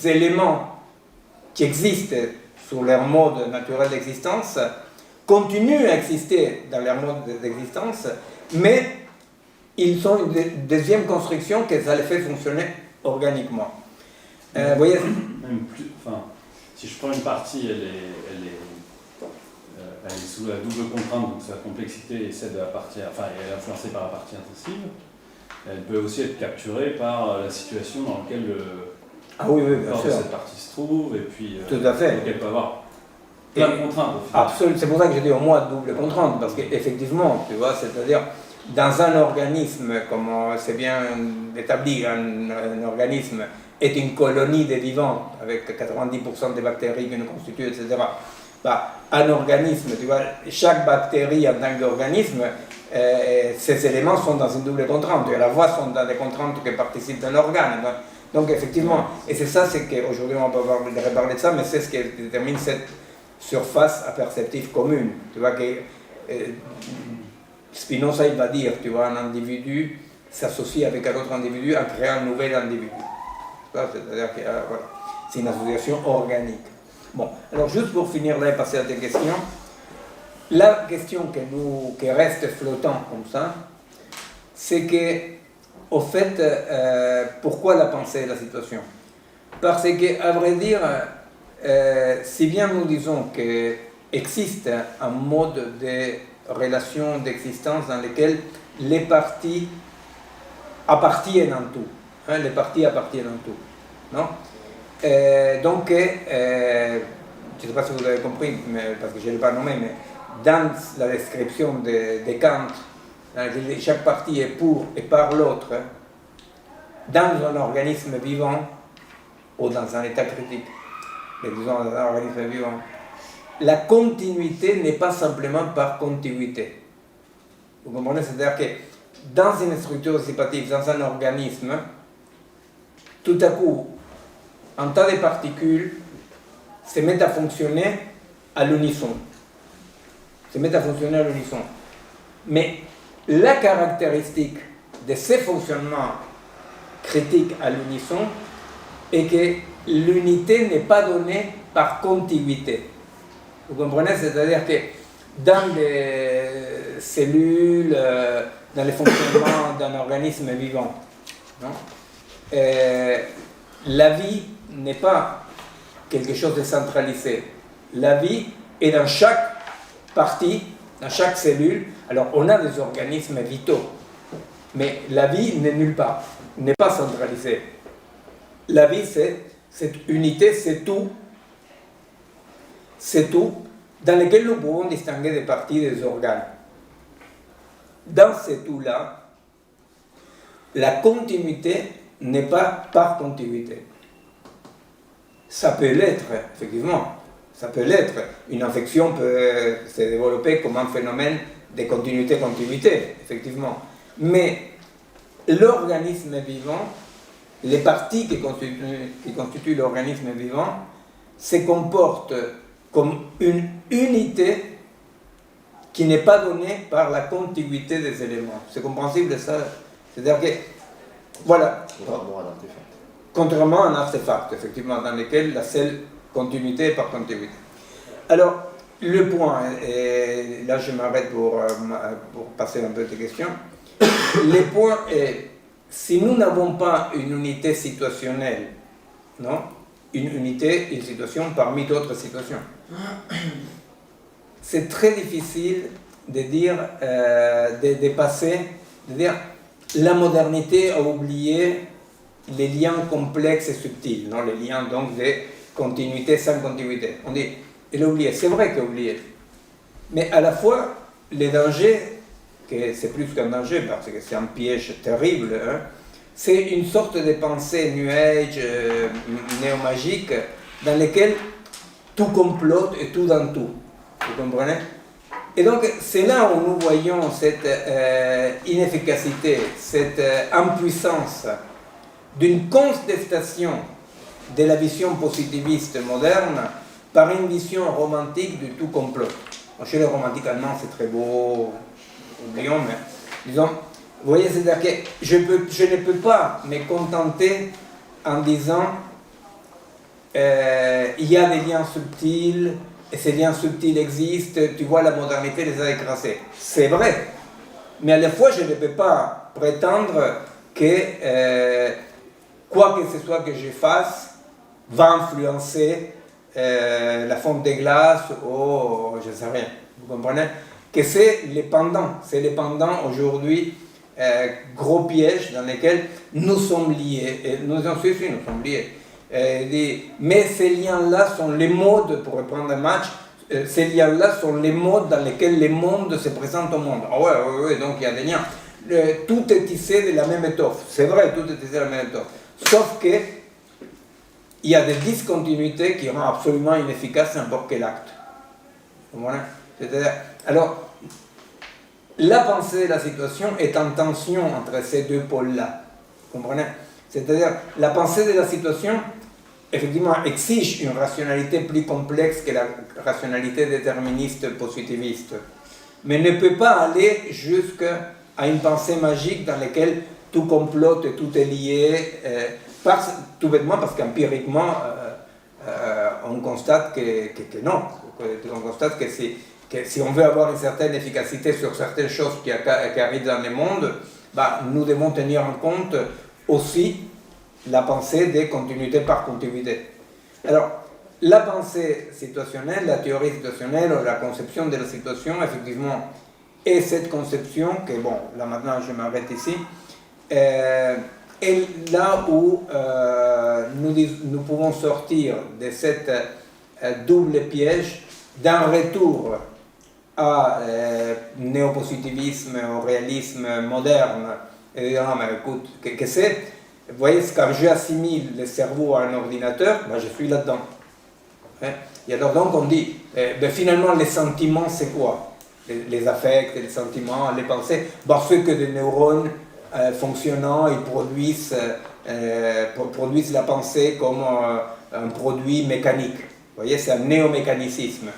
éléments qui existent sur leur mode naturel d'existence continuent à exister dans leur mode d'existence, mais ils sont une deuxième construction que ça les fait fonctionner organiquement. Vous voyez, Même plus, enfin, si je prends une partie, elle est sous la double contrainte, donc sa complexité et celle de la partie, enfin, elle est influencée par la partie intensive. Elle peut aussi être capturée par la situation dans laquelle ah oui, oui, bien corps de sûr. cette partie se trouve, et puis Tout à fait. donc elle peut avoir plein de contraintes au final. Absolument, c'est pour ça que j'ai dit au moins double contrainte, parce qu'effectivement, tu vois, c'est-à-dire, dans un organisme, comme c'est bien établi, un organisme est une colonie de vivants, avec 90% des bactéries qui nous constituent, etc. Bah, un organisme, tu vois, chaque bactérie en tant qu'organisme, ces éléments sont dans une double contrainte. À la fois sont dans des contraintes qui participent d'un organe. Donc effectivement, et c'est ça, c'est qu'aujourd'hui on va reparler de ça, mais c'est ce qui détermine cette surface perceptive commune. Tu vois que Spinoza il va dire, tu vois, un individu s'associe avec un autre individu en créant un nouvel individu. C'est-à-dire que voilà, c'est une association organique. Bon, alors juste pour finir là et passer à tes questions, la question qui reste flottant comme ça, c'est que, au fait, pourquoi la pensée de la situation? Parce qu'à vrai dire, si bien nous disons qu'il existe un mode de relation d'existence dans lequel les parties appartiennent en tout, hein, les parties appartiennent en tout, non? Donc, je ne sais pas si vous avez compris, mais, parce que je ne l'ai pas nommé, mais dans la description de Kant, dans laquelle chaque partie est pour et par l'autre, dans un organisme vivant ou dans un état critique, mais disons dans un organisme vivant, la continuité n'est pas simplement par contiguïté. Vous comprenez? C'est-à-dire que dans une structure dissipative, dans un organisme, tout à coup, un tas de particules se mettent à fonctionner à l'unisson. Mais la caractéristique de ces fonctionnements critiques à l'unisson est que l'unité n'est pas donnée par contiguïté. Vous comprenez? C'est-à-dire que dans les cellules, dans le fonctionnement d'un organisme vivant, non? La vie n'est pas quelque chose de centralisé. La vie est dans chaque partie, dans chaque cellule. Alors on a des organismes vitaux, mais la vie n'est nulle part, n'est pas centralisée. La vie, c'est cette unité, c'est tout, dans lequel nous pouvons distinguer des parties des organes. Dans ce tout-là, la continuité n'est pas par contiguïté. Ça peut l'être, effectivement. Ça peut l'être. Une infection peut se développer comme un phénomène de continuité-contiguïté, effectivement. Mais l'organisme vivant, les parties qui constituent l'organisme vivant, se comportent comme une unité qui n'est pas donnée par la contiguïté des éléments. C'est compréhensible ça? C'est-à-dire que, voilà. Contrairement à un artefact, effectivement, dans lequel la seule continuité est par continuité. Alors, le point, et là je m'arrête pour passer un peu tes questions, le point est, si nous n'avons pas une unité situationnelle, non? Une situation parmi d'autres situations, c'est très difficile de dire, de passer, de dire, la modernité a oublié les liens complexes et subtils, non? Les liens donc de continuité sans continuité. On dit, elle a oublié, c'est vrai qu'elle a oublié. Mais à la fois, les dangers, que c'est plus qu'un danger parce que c'est un piège terrible, hein, c'est une sorte de pensée New Age, néo-magique, dans laquelle tout complote et tout dans tout. Vous comprenez? Et donc, c'est là où nous voyons cette inefficacité, cette impuissance d'une contestation de la vision positiviste moderne par une vision romantique du tout complot. Chez les romantiques allemands, c'est très beau, oublions, mais disons, vous voyez, c'est-à-dire que je ne peux pas me contenter en disant il y a des liens subtils, et ces liens subtils existent, tu vois, la modernité les a écrasés. C'est vrai, mais à la fois je ne peux pas prétendre que quoi que ce soit que je fasse va influencer la fonte des glaces ou je ne sais rien. Vous comprenez? Que c'est les pendants aujourd'hui, gros pièges dans lesquels nous sommes liés. Et nous sommes liés. Mais ces liens-là sont les modes, pour reprendre un match, ces liens-là sont les modes dans lesquels les mondes se présentent au monde. Ah ouais, donc il y a des liens. Tout est tissé de la même étoffe. C'est vrai, tout est tissé de la même étoffe. Sauf que il y a des discontinuités qui rendent absolument inefficace n'importe quel acte. Voilà. C'est-à-dire, alors, la pensée de la situation est en tension entre ces deux pôles-là. Vous comprenez? C'est-à-dire, la pensée de la situation, effectivement, exige une rationalité plus complexe que la rationalité déterministe positiviste, mais ne peut pas aller jusqu'à une pensée magique dans laquelle tout complote et tout est lié, tout bêtement parce qu'empiriquement, on constate que non. On constate que si on veut avoir une certaine efficacité sur certaines choses qui arrivent dans le monde, nous devons tenir en compte aussi la pensée des continuités par continuité. Alors, la pensée situationnelle, la théorie situationnelle, la conception de la situation, effectivement, est cette conception que, bon, là maintenant je m'arrête ici, est là où nous pouvons sortir de cette double piège d'un retour à néopositivisme, au réalisme moderne, et dire non mais écoute, que c'est, vous voyez, quand j'assimile le cerveau à un ordinateur, je suis là-dedans. Et alors donc on dit, finalement les sentiments c'est quoi? Les affects, les sentiments, les pensées, parce que des neurones fonctionnant, ils produisent la pensée comme un produit mécanique. Vous voyez, c'est un néomécanicisme.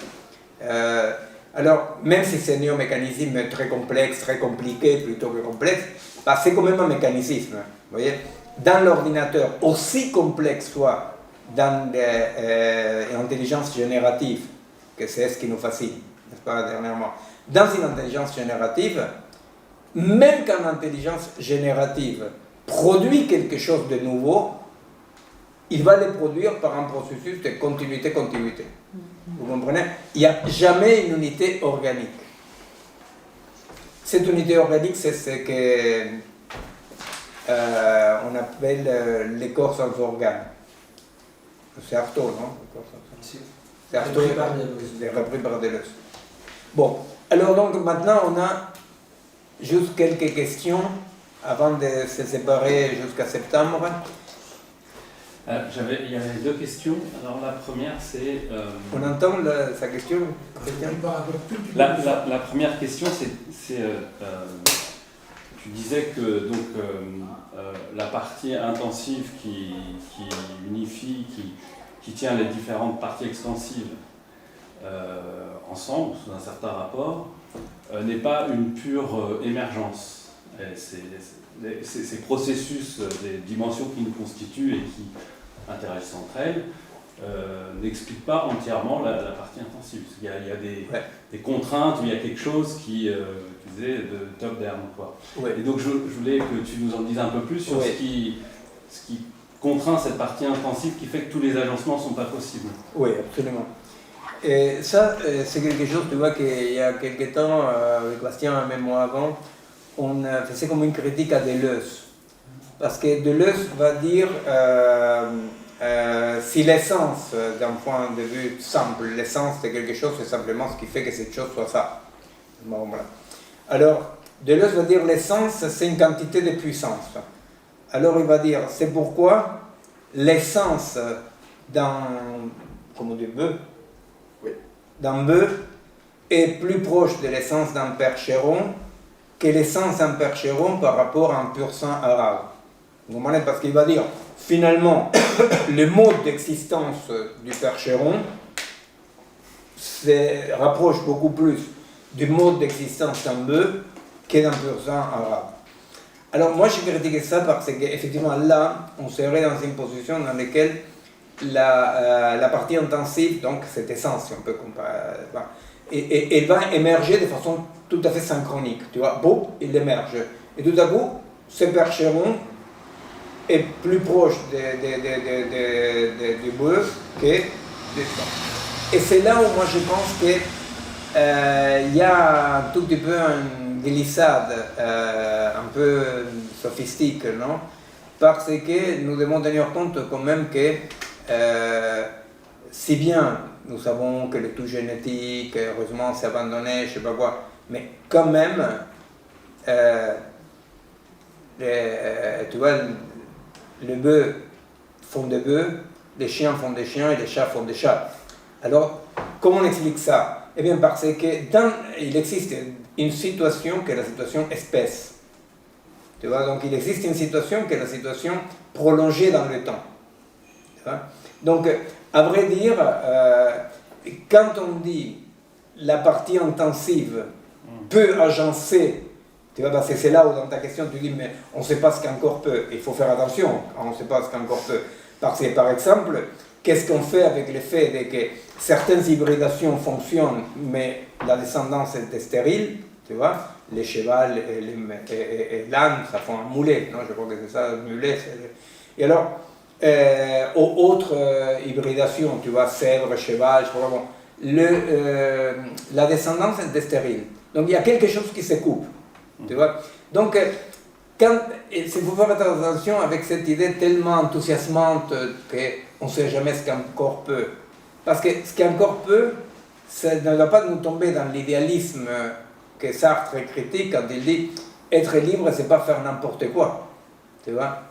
Alors, même si c'est un néomécanisme très complexe, très compliqué plutôt que complexe, c'est quand même un mécanicisme. Vous voyez, dans l'ordinateur, aussi complexe soit dans l'intelligence générative, que c'est ce qui nous fascine, n'est-ce pas, dernièrement. Dans une intelligence générative, même quand l'intelligence générative produit quelque chose de nouveau, il va le produire par un processus de continuité-continuité. Vous comprenez? Il n'y a jamais une unité organique. Cette unité organique, c'est ce qu'on appelle les corps sans organes. C'est Artaud, non? C'est Artaud, repris par Deleuze. Bon, alors donc maintenant on a juste quelques questions avant de se séparer jusqu'à septembre. Il y avait deux questions. Alors la première c'est... On entend sa question? La première question c'est tu disais que donc, la partie intensive qui unifie, qui tient les différentes parties extensives ensemble, sous un certain rapport, n'est pas une pure émergence. Ces processus des dimensions qui nous constituent et qui interagissent entre elles n'expliquent pas entièrement la partie intensive. Il y a des contraintes, il y a quelque chose qui disait de top down, quoi. Ouais. Et donc je voulais que tu nous en dises un peu plus sur ce qui contraint cette partie intensive qui fait que tous les agencements ne sont pas possibles. Oui, absolument. Et ça, c'est quelque chose, tu vois, qu'il y a quelque temps, avec Bastien, même moi avant, on faisait comme une critique à Deleuze. Parce que Deleuze va dire, si l'essence, d'un point de vue simple, l'essence de quelque chose, c'est simplement ce qui fait que cette chose soit ça. Bon, voilà. Alors, Deleuze va dire, l'essence, c'est une quantité de puissance. Alors, il va dire, c'est pourquoi l'essence d'un, comment on dit, bœuf, d'un bœuf est plus proche de l'essence d'un percheron que l'essence d'un percheron par rapport à un pur sang arabe. Vous comprenez? Parce qu'il va dire, finalement, le mode d'existence du percheron se rapproche beaucoup plus du mode d'existence d'un bœuf que d'un pur sang arabe. Alors moi, j'ai critiqué ça parce qu'effectivement, là, on serait dans une position dans laquelle la partie intensive, donc cette essence, si on peut comparer, et elle va émerger de façon tout à fait synchronique. Tu vois, boum, il émerge. Et tout à coup, ce percheron est plus proche du bœuf que du sang. Et c'est là où moi je pense qu'il y a un tout petit peu une glissade un peu sophistique, non? Parce que nous devons tenir compte quand même que si bien nous savons que le tout génétique, heureusement, c'est abandonné, je sais pas quoi, mais quand même, tu vois, les bœufs font des bœufs, les chiens font des chiens et les chats font des chats. Alors, comment on explique ça? Eh bien, parce qu'il existe une situation qui est la situation espèce. Tu vois, donc il existe une situation qui est la situation prolongée dans le temps. Tu vois? Donc, à vrai dire, quand on dit la partie intensive peut agencer, tu vois, parce que c'est là où dans ta question tu dis, mais on ne sait pas ce qu'un corps peut. Il faut faire attention, on ne sait pas ce qu'un corps peut. Parce que, par exemple, qu'est-ce qu'on fait avec le fait que certaines hybridations fonctionnent, mais la descendance est stérile, tu vois, les chevals et l'âne, ça font un mulet, non? Je crois que c'est ça, le mulet. Et alors, autres hybridations, tu vois, sèvre, cheval, je sais pas, bon, la descendance est stérile. Donc il y a quelque chose qui se coupe, tu vois. Donc, il faut faire attention avec cette idée tellement enthousiasmante qu'on ne sait jamais ce qu'un corps peut. Parce que ce qu'un corps peut, ça ne doit pas nous tomber dans l'idéalisme que Sartre critique quand il dit être libre, c'est pas faire n'importe quoi. Tu vois,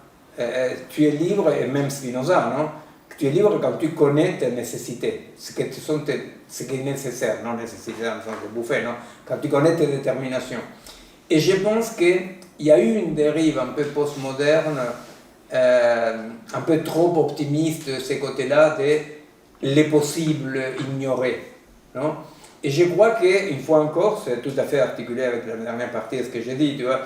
tu es libre, et même Spinoza, non? Tu es libre quand tu connais tes nécessités, ce qui est nécessaire, non nécessité dans le sens de bouffer, non? Quand tu connais tes déterminations. Et je pense qu'il y a eu une dérive un peu postmoderne, un peu trop optimiste de ces côtés-là, de les possibles ignorés, non? Et je crois qu'une fois encore, c'est tout à fait articulé avec la dernière partie de ce que j'ai dit, tu vois,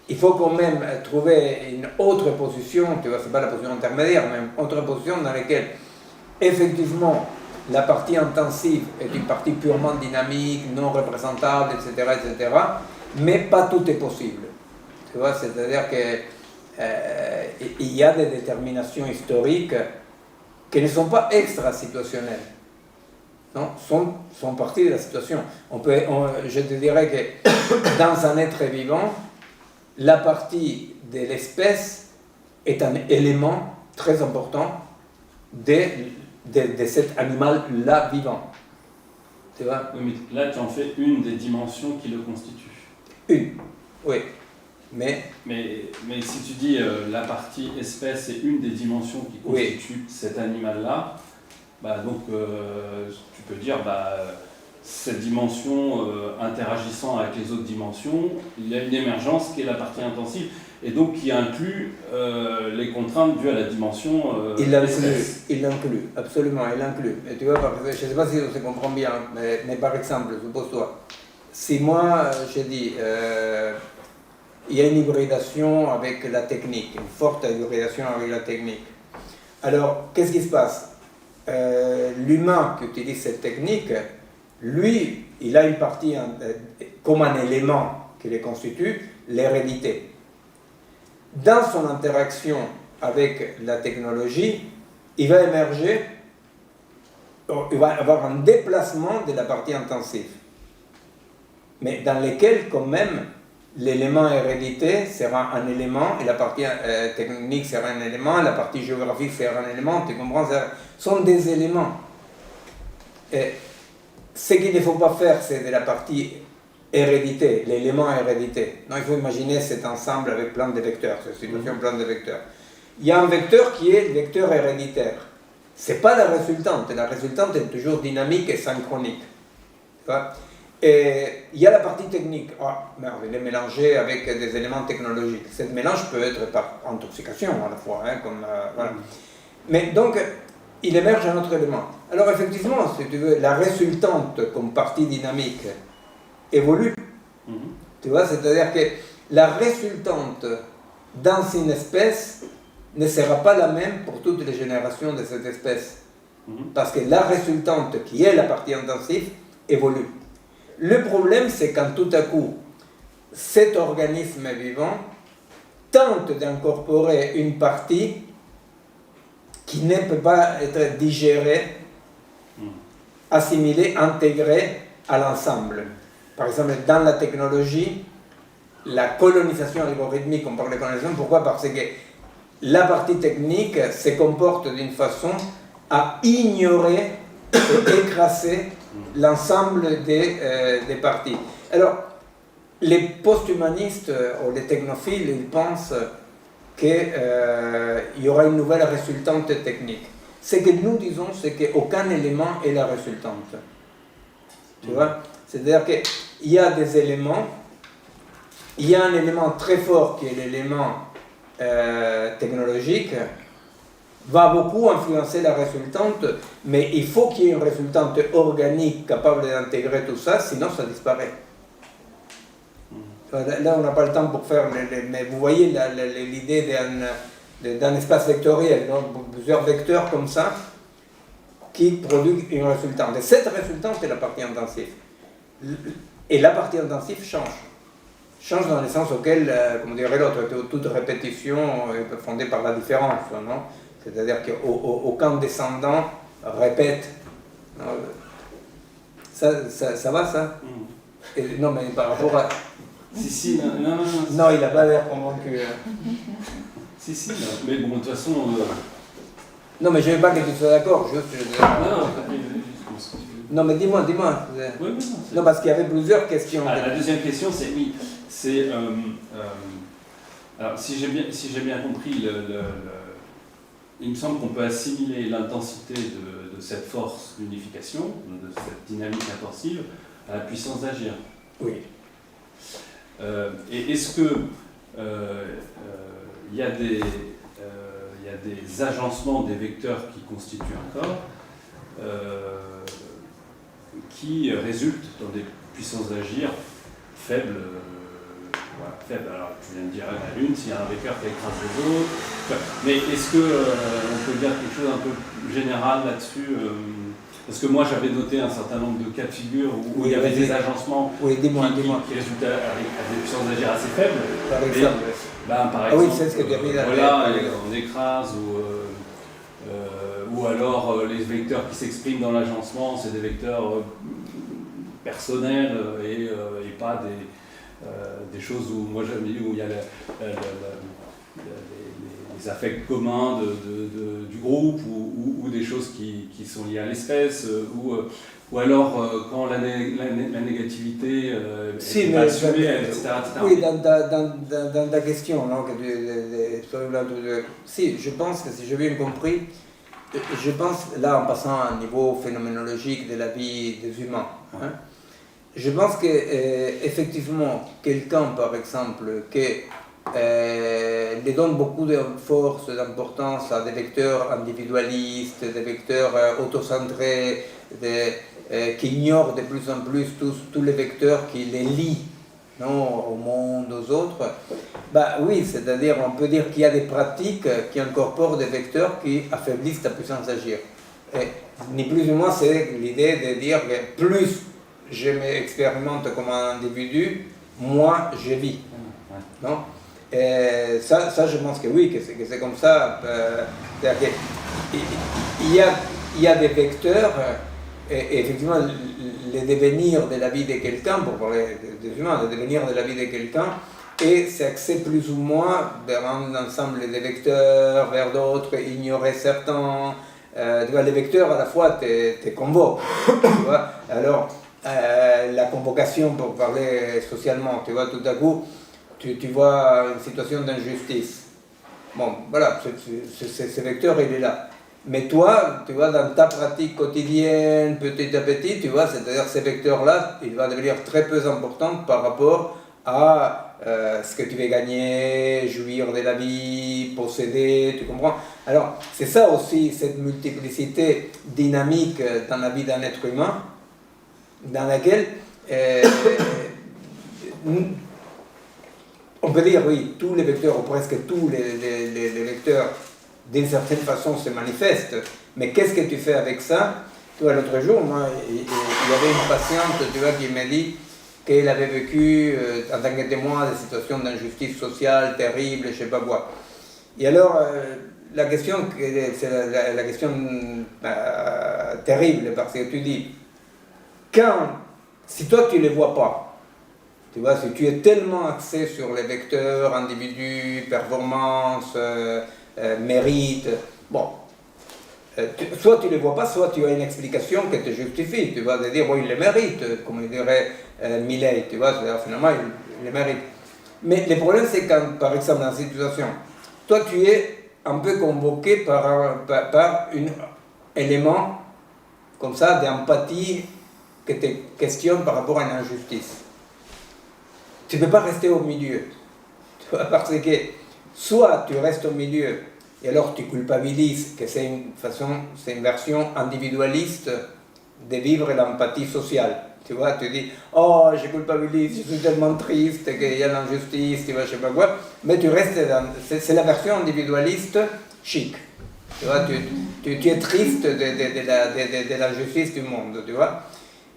il faut quand même trouver une autre position, tu vois, c'est pas la position intermédiaire, mais une autre position dans laquelle, effectivement, la partie intensive est une partie purement dynamique, non représentable, etc., etc., mais pas tout est possible. Tu vois, c'est-à-dire qu'il y a des déterminations historiques qui ne sont pas extra-situationnelles. Non, sont partie de la situation. Je te dirais que dans un être vivant, la partie de l'espèce est un élément très important de cet animal-là vivant. Tu vois? Oui, mais là, tu en fais une des dimensions qui le constituent. Une, oui. Mais si tu dis la partie espèce est une des dimensions qui constitue cet animal-là, bah, donc tu peux dire cette dimension interagissant avec les autres dimensions, il y a une émergence qui est la partie intensive et donc qui inclut les contraintes dues à la dimension espèce. Il l'inclut, absolument, il l'inclut. Et tu vois, je ne sais pas si on se comprend bien, mais par exemple, suppose-toi, si moi je dis il y a une hybridation avec la technique, une forte hybridation avec la technique, alors qu'est-ce qui se passe? L'humain qui utilise cette technique, lui, il a une partie comme un élément qui le constitue, l'hérédité. Dans son interaction avec la technologie, il va émerger, il va avoir un déplacement de la partie intensive, mais dans lequel quand même l'élément hérédité sera un élément et la partie technique sera un élément, la partie géographique sera un élément, tu comprends? Ce sont des éléments. Et ce qu'il ne faut pas faire, c'est de la partie hérédité, l'élément hérédité. Non, il faut imaginer cet ensemble avec plein de vecteurs, cette situation plein de vecteurs. Il y a un vecteur qui est le vecteur héréditaire. Ce n'est pas la résultante est toujours dynamique et synchronique. Tu vois? Et il y a la partie technique. Merde, il est mélangé avec des éléments technologiques. Ce mélange peut être par intoxication à la fois. Voilà. Mais donc, il émerge un autre élément. Alors effectivement, si tu veux, la résultante comme partie dynamique évolue. Tu vois, c'est-à-dire que la résultante dans une espèce ne sera pas la même pour toutes les générations de cette espèce. Parce que la résultante, qui est la partie intensive, évolue. Le problème, c'est quand tout à coup, cet organisme vivant tente d'incorporer une partie qui ne peut pas être digérée, assimilée, intégrée à l'ensemble. Par exemple, dans la technologie, la colonisation algorithmique, on parle de colonisation, pourquoi? Parce que la partie technique se comporte d'une façon à ignorer et écraser l'ensemble des parties. Alors, les post-humanistes ou les technophiles, ils pensent qu'il y aura une nouvelle résultante technique. Ce que nous disons, c'est qu'aucun élément est la résultante. Tu vois? C'est-à-dire qu'il y a des éléments, il y a un élément très fort qui est l'élément technologique, va beaucoup influencer la résultante, mais il faut qu'il y ait une résultante organique capable d'intégrer tout ça, sinon ça disparaît. Là, on n'a pas le temps pour faire, mais vous voyez l'idée d'un espace vectoriel, donc plusieurs vecteurs comme ça, qui produisent une résultante. Et cette résultante est la partie intensive. Et la partie intensive change dans le sens auquel, comme dirait l'autre, toute répétition est fondée par la différence, non? C'est-à-dire qu'aucun descendant répète. Ça va, ça? Et, non, mais par rapport à... Si, non. Non, il n'a pas l'air convaincu. Si, non. Mais bon, de toute façon... Non, mais je ne veux pas que tu sois d'accord, Non, mais dis-moi. Oui, non, parce qu'il y avait plusieurs questions. La deuxième question, c'est alors, si j'ai bien compris, il me semble qu'on peut assimiler l'intensité de cette force d'unification, de cette dynamique intensive, à la puissance d'agir. Oui. Et est-ce que il y a des agencements des vecteurs qui constituent un corps qui résultent dans des puissances d'agir faibles? Faible. Alors, tu viens de dire la Lune, s'il y a un vecteur qui écrase les autres. Mais est-ce qu'on peut dire quelque chose un peu général là-dessus? Parce que moi, j'avais noté un certain nombre de cas de figure où il y avait des agencements qui résultaient avec des puissances d'agir assez faibles. Par exemple. Par exemple, oui, c'est ce que tu as mis là. Voilà, on écrase ou alors les vecteurs qui s'expriment dans l'agencement, c'est des vecteurs personnels et pas des choses où moi j'aime dire où il y a les affects communs du groupe ou des choses qui sont liées à l'espèce ou alors quand la négativité est assumée, etc. Oui, dans ta question, non, si, je pense que si j'ai bien compris, je pense, là en passant à un niveau phénoménologique de la vie des humains, hein, je pense qu'effectivement, quelqu'un par exemple qui donne beaucoup de force, d'importance à des vecteurs individualistes, des vecteurs autocentrés, qui ignorent de plus en plus tous les vecteurs qui les lient, non, au monde, aux autres, oui, c'est-à-dire on peut dire qu'il y a des pratiques qui incorporent des vecteurs qui affaiblissent la puissance d'agir. Et ni plus ni moins, c'est l'idée de dire que plus je m'expérimente comme un individu, moins je vis. Non? Et ça, je pense que oui, que c'est comme ça. C'est-à-dire qu'il y a des vecteurs, et effectivement, le devenir de la vie de quelqu'un, pour parler des humains, le devenir de la vie de quelqu'un, et c'est axé plus ou moins vers un ensemble de vecteurs, vers d'autres, ignorer certains. Tu vois, les vecteurs à la fois te convoquent. Tu vois? Alors, la convocation, pour parler socialement, tu vois, tout à coup, tu vois une situation d'injustice. Bon, voilà, ce vecteur, il est là. Mais toi, tu vois, dans ta pratique quotidienne, petit à petit, tu vois, c'est-à-dire ces vecteurs-là, il va devenir très peu important par rapport à ce que tu veux gagner, jouir de la vie, posséder, tu comprends? Alors, c'est ça aussi, cette multiplicité dynamique dans la vie d'un être humain, dans laquelle on peut dire, oui, tous les vecteurs, ou presque tous les vecteurs, d'une certaine façon, se manifestent. Mais qu'est-ce que tu fais avec ça? Tu vois, l'autre jour, moi, il y avait une patiente, tu vois, qui m'a dit qu'elle avait vécu, en tant que témoin, des situations d'injustice sociale terribles, je sais pas quoi. Et alors, la question, c'est la question terrible, parce que tu dis, si toi tu ne les vois pas, tu vois, si tu es tellement axé sur les vecteurs, individus, performance, mérite, bon, soit tu ne les vois pas, soit tu as une explication qui te justifie, tu vas te dire, bon, il les mérite, comme il dirait Millet, tu vois, finalement, il les mérite. Mais le problème, c'est quand, par exemple, dans cette situation, toi, tu es un peu convoqué par un élément comme ça d'empathie que te questionne par rapport à une injustice. Tu ne peux pas rester au milieu. Tu vois, parce que soit tu restes au milieu et alors tu culpabilises, que c'est une version individualiste de vivre l'empathie sociale. Tu vois, tu dis, oh, je culpabilise, je suis tellement triste qu'il y a l'injustice, tu vois, je sais pas quoi. Mais tu restes c'est la version individualiste chic. Tu vois, tu es triste de l'injustice du monde, tu vois.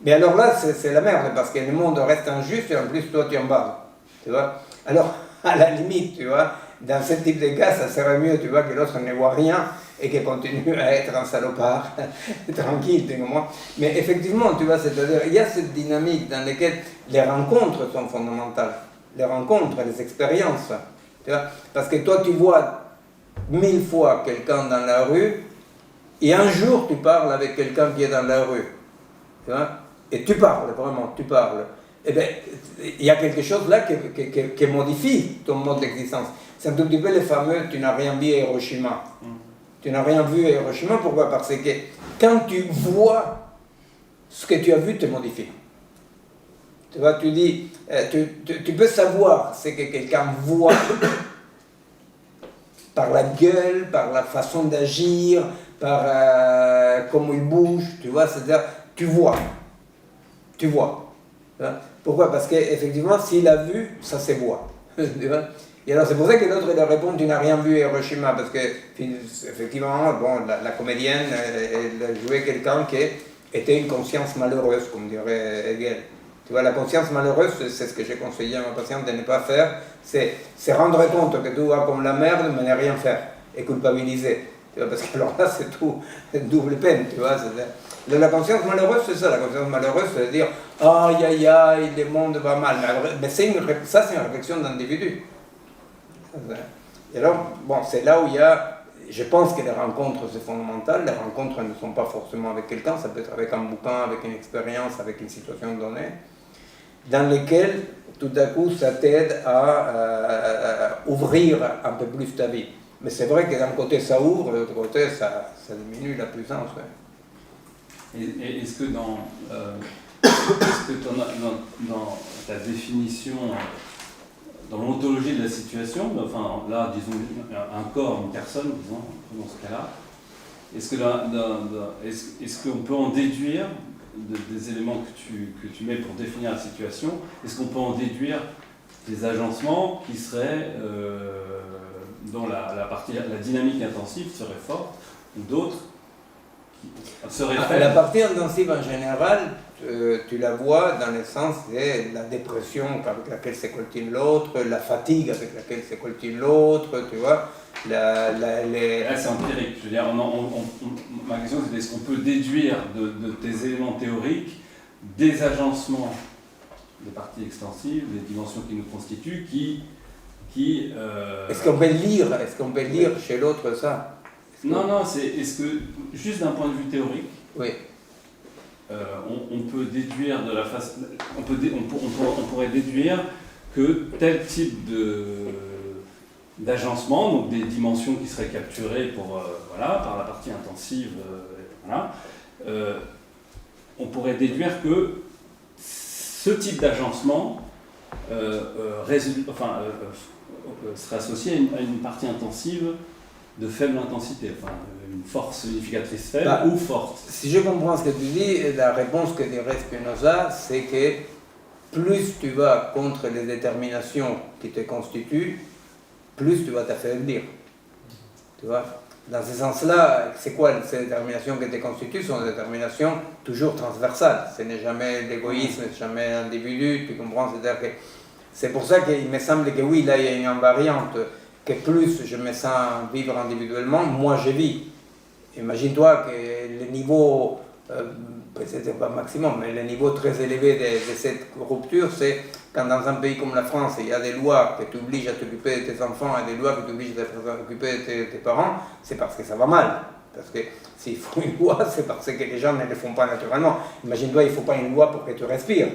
Mais alors là, c'est la merde, parce que le monde reste injuste et en plus, toi, tu en bats. Tu vois. Alors, à la limite, tu vois, dans ce type de cas, ça serait mieux, tu vois, que l'autre ne voit rien et qu'il continue à être un salopard, tranquille, tu vois. Mais effectivement, tu vois, c'est-à-dire, il y a cette dynamique dans laquelle les rencontres sont fondamentales. Les rencontres, les expériences, tu vois. Parce que toi, tu vois 1000 fois quelqu'un dans la rue et un jour, tu parles avec quelqu'un qui est dans la rue, tu vois. Et tu parles, vraiment, tu parles. Eh bien, il y a quelque chose là qui modifie ton mode d'existence. C'est un tout petit peu le fameux « tu n'as rien vu à Hiroshima ». Tu n'as rien vu à Hiroshima, pourquoi? Parce que quand tu vois, ce que tu as vu te modifie. Tu vois, tu dis, tu peux savoir ce que quelqu'un voit par la gueule, par la façon d'agir, par comment il bouge, tu vois, c'est-à-dire, tu vois. Tu vois. Pourquoi? Parce qu'effectivement, s'il a vu, ça se voit. Et alors, c'est pour ça que l'autre il répond, tu n'as rien vu à Hiroshima, parce que, effectivement, bon, la comédienne, elle jouait quelqu'un qui était une conscience malheureuse, comme dirait Hegel. Tu vois, la conscience malheureuse, c'est ce que j'ai conseillé à ma patiente de ne pas faire, c'est rendre compte que tout va comme la merde, mais ne rien faire, et culpabiliser. Tu vois, parce que alors là, c'est tout, double peine, tu vois. La conscience malheureuse, c'est ça. La conscience malheureuse, c'est de dire aïe aïe aïe, le monde va mal. Mais ça, c'est une réflexion d'individu. Et alors, bon, c'est là où il y a. Je pense que les rencontres, c'est fondamental. Les rencontres ne sont pas forcément avec quelqu'un, ça peut être avec un bouquin, avec une expérience, avec une situation donnée, dans lesquelles, tout à coup, ça t'aide à ouvrir un peu plus ta vie. Mais c'est vrai que d'un côté, ça ouvre, de l'autre côté, ça diminue la puissance. Ouais. Et est-ce que dans ta définition, dans l'ontologie de la situation, enfin là, disons, un corps, une personne, disons, dans ce cas-là, est-ce qu'on peut en déduire des éléments que tu mets pour définir la situation, est-ce qu'on peut en déduire des agencements qui seraient, dont la dynamique intensive serait forte, ou d'autres serait faible? La partie intensive en général, tu la vois dans le sens de la dépression avec laquelle se coltine l'autre, la fatigue avec laquelle se coltine l'autre, tu vois. Là, c'est empirique. Je veux dire, ma question c'est est-ce qu'on peut déduire de tes éléments théoriques des agencements des parties extensives, des dimensions qui nous constituent, Est-ce qu'on peut lire chez l'autre ça? Non, est-ce que, juste d'un point de vue théorique, oui. On peut déduire de la façon. On pourrait déduire que tel type d'agencement, donc des dimensions qui seraient capturées par la partie intensive, on pourrait déduire que ce type d'agencement serait associé à une partie intensive de faible intensité, enfin une force significatrice faible ou forte. Si je comprends ce que tu dis, la réponse que dirait Spinoza, c'est que plus tu vas contre les déterminations qui te constituent, plus tu vas t'affaiblir. Tu vois? Dans ce sens-là, c'est quoi ces déterminations qui te constituent? Ce sont des déterminations toujours transversales. Ce n'est jamais l'égoïsme, ce n'est jamais l'individu, tu comprends? C'est pour ça qu'il me semble que oui, là il y a une variante, que plus je me sens vivre individuellement, moins je vis. Imagine-toi que le niveau, peut-être pas maximum, mais le niveau très élevé de cette rupture, c'est quand dans un pays comme la France, il y a des lois qui t'obligent à t'occuper de tes enfants et des lois qui t'obligent à t'occuper de tes parents, c'est parce que ça va mal. Parce que s'il faut une loi, c'est parce que les gens ne le font pas naturellement. Imagine-toi, il ne faut pas une loi pour que tu respires.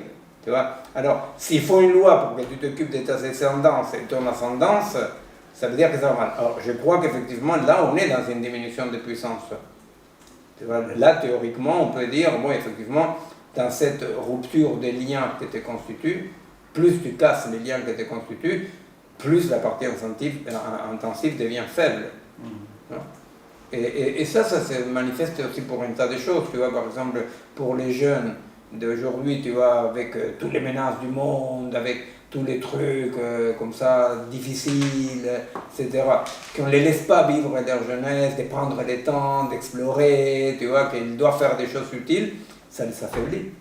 Tu vois? Alors, s'il faut une loi pour que tu t'occupes de ta descendance et de ton ascendance, ça veut dire que ça va mal. Alors, je crois qu'effectivement, là, on est dans une diminution de puissance. Tu vois? Là, théoriquement, on peut dire, bon, effectivement, dans cette rupture des liens que tu constitues, plus tu casses les liens que tu constitues, plus la partie intensive devient faible. Et ça se manifeste aussi pour un tas de choses. Tu vois, par exemple, pour les jeunes d'aujourd'hui, tu vois, avec toutes les menaces du monde, avec tous les trucs comme ça, difficiles, etc., qu'on ne les laisse pas vivre leur jeunesse, de prendre le temps, d'explorer, tu vois, qu'ils doivent faire des choses utiles, ça les affaiblit.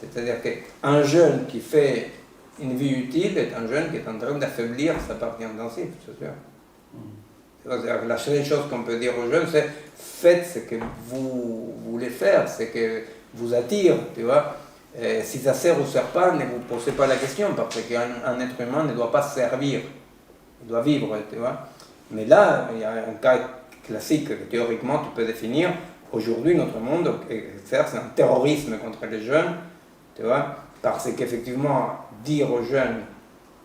C'est-à-dire qu'un jeune qui fait une vie utile est un jeune qui est en train d'affaiblir sa partie intensive, c'est sûr. C'est-à-dire que la seule chose qu'on peut dire aux jeunes, c'est faites ce que vous voulez faire, ce que vous attire, tu vois. Et si ça sert ou sert pas, ne vous posez pas la question, parce qu'un être humain ne doit pas servir, il doit vivre, tu vois. Mais là, il y a un cas classique que théoriquement tu peux définir. Aujourd'hui, notre monde exerce un terrorisme contre les jeunes, tu vois, parce qu'effectivement, dire aux jeunes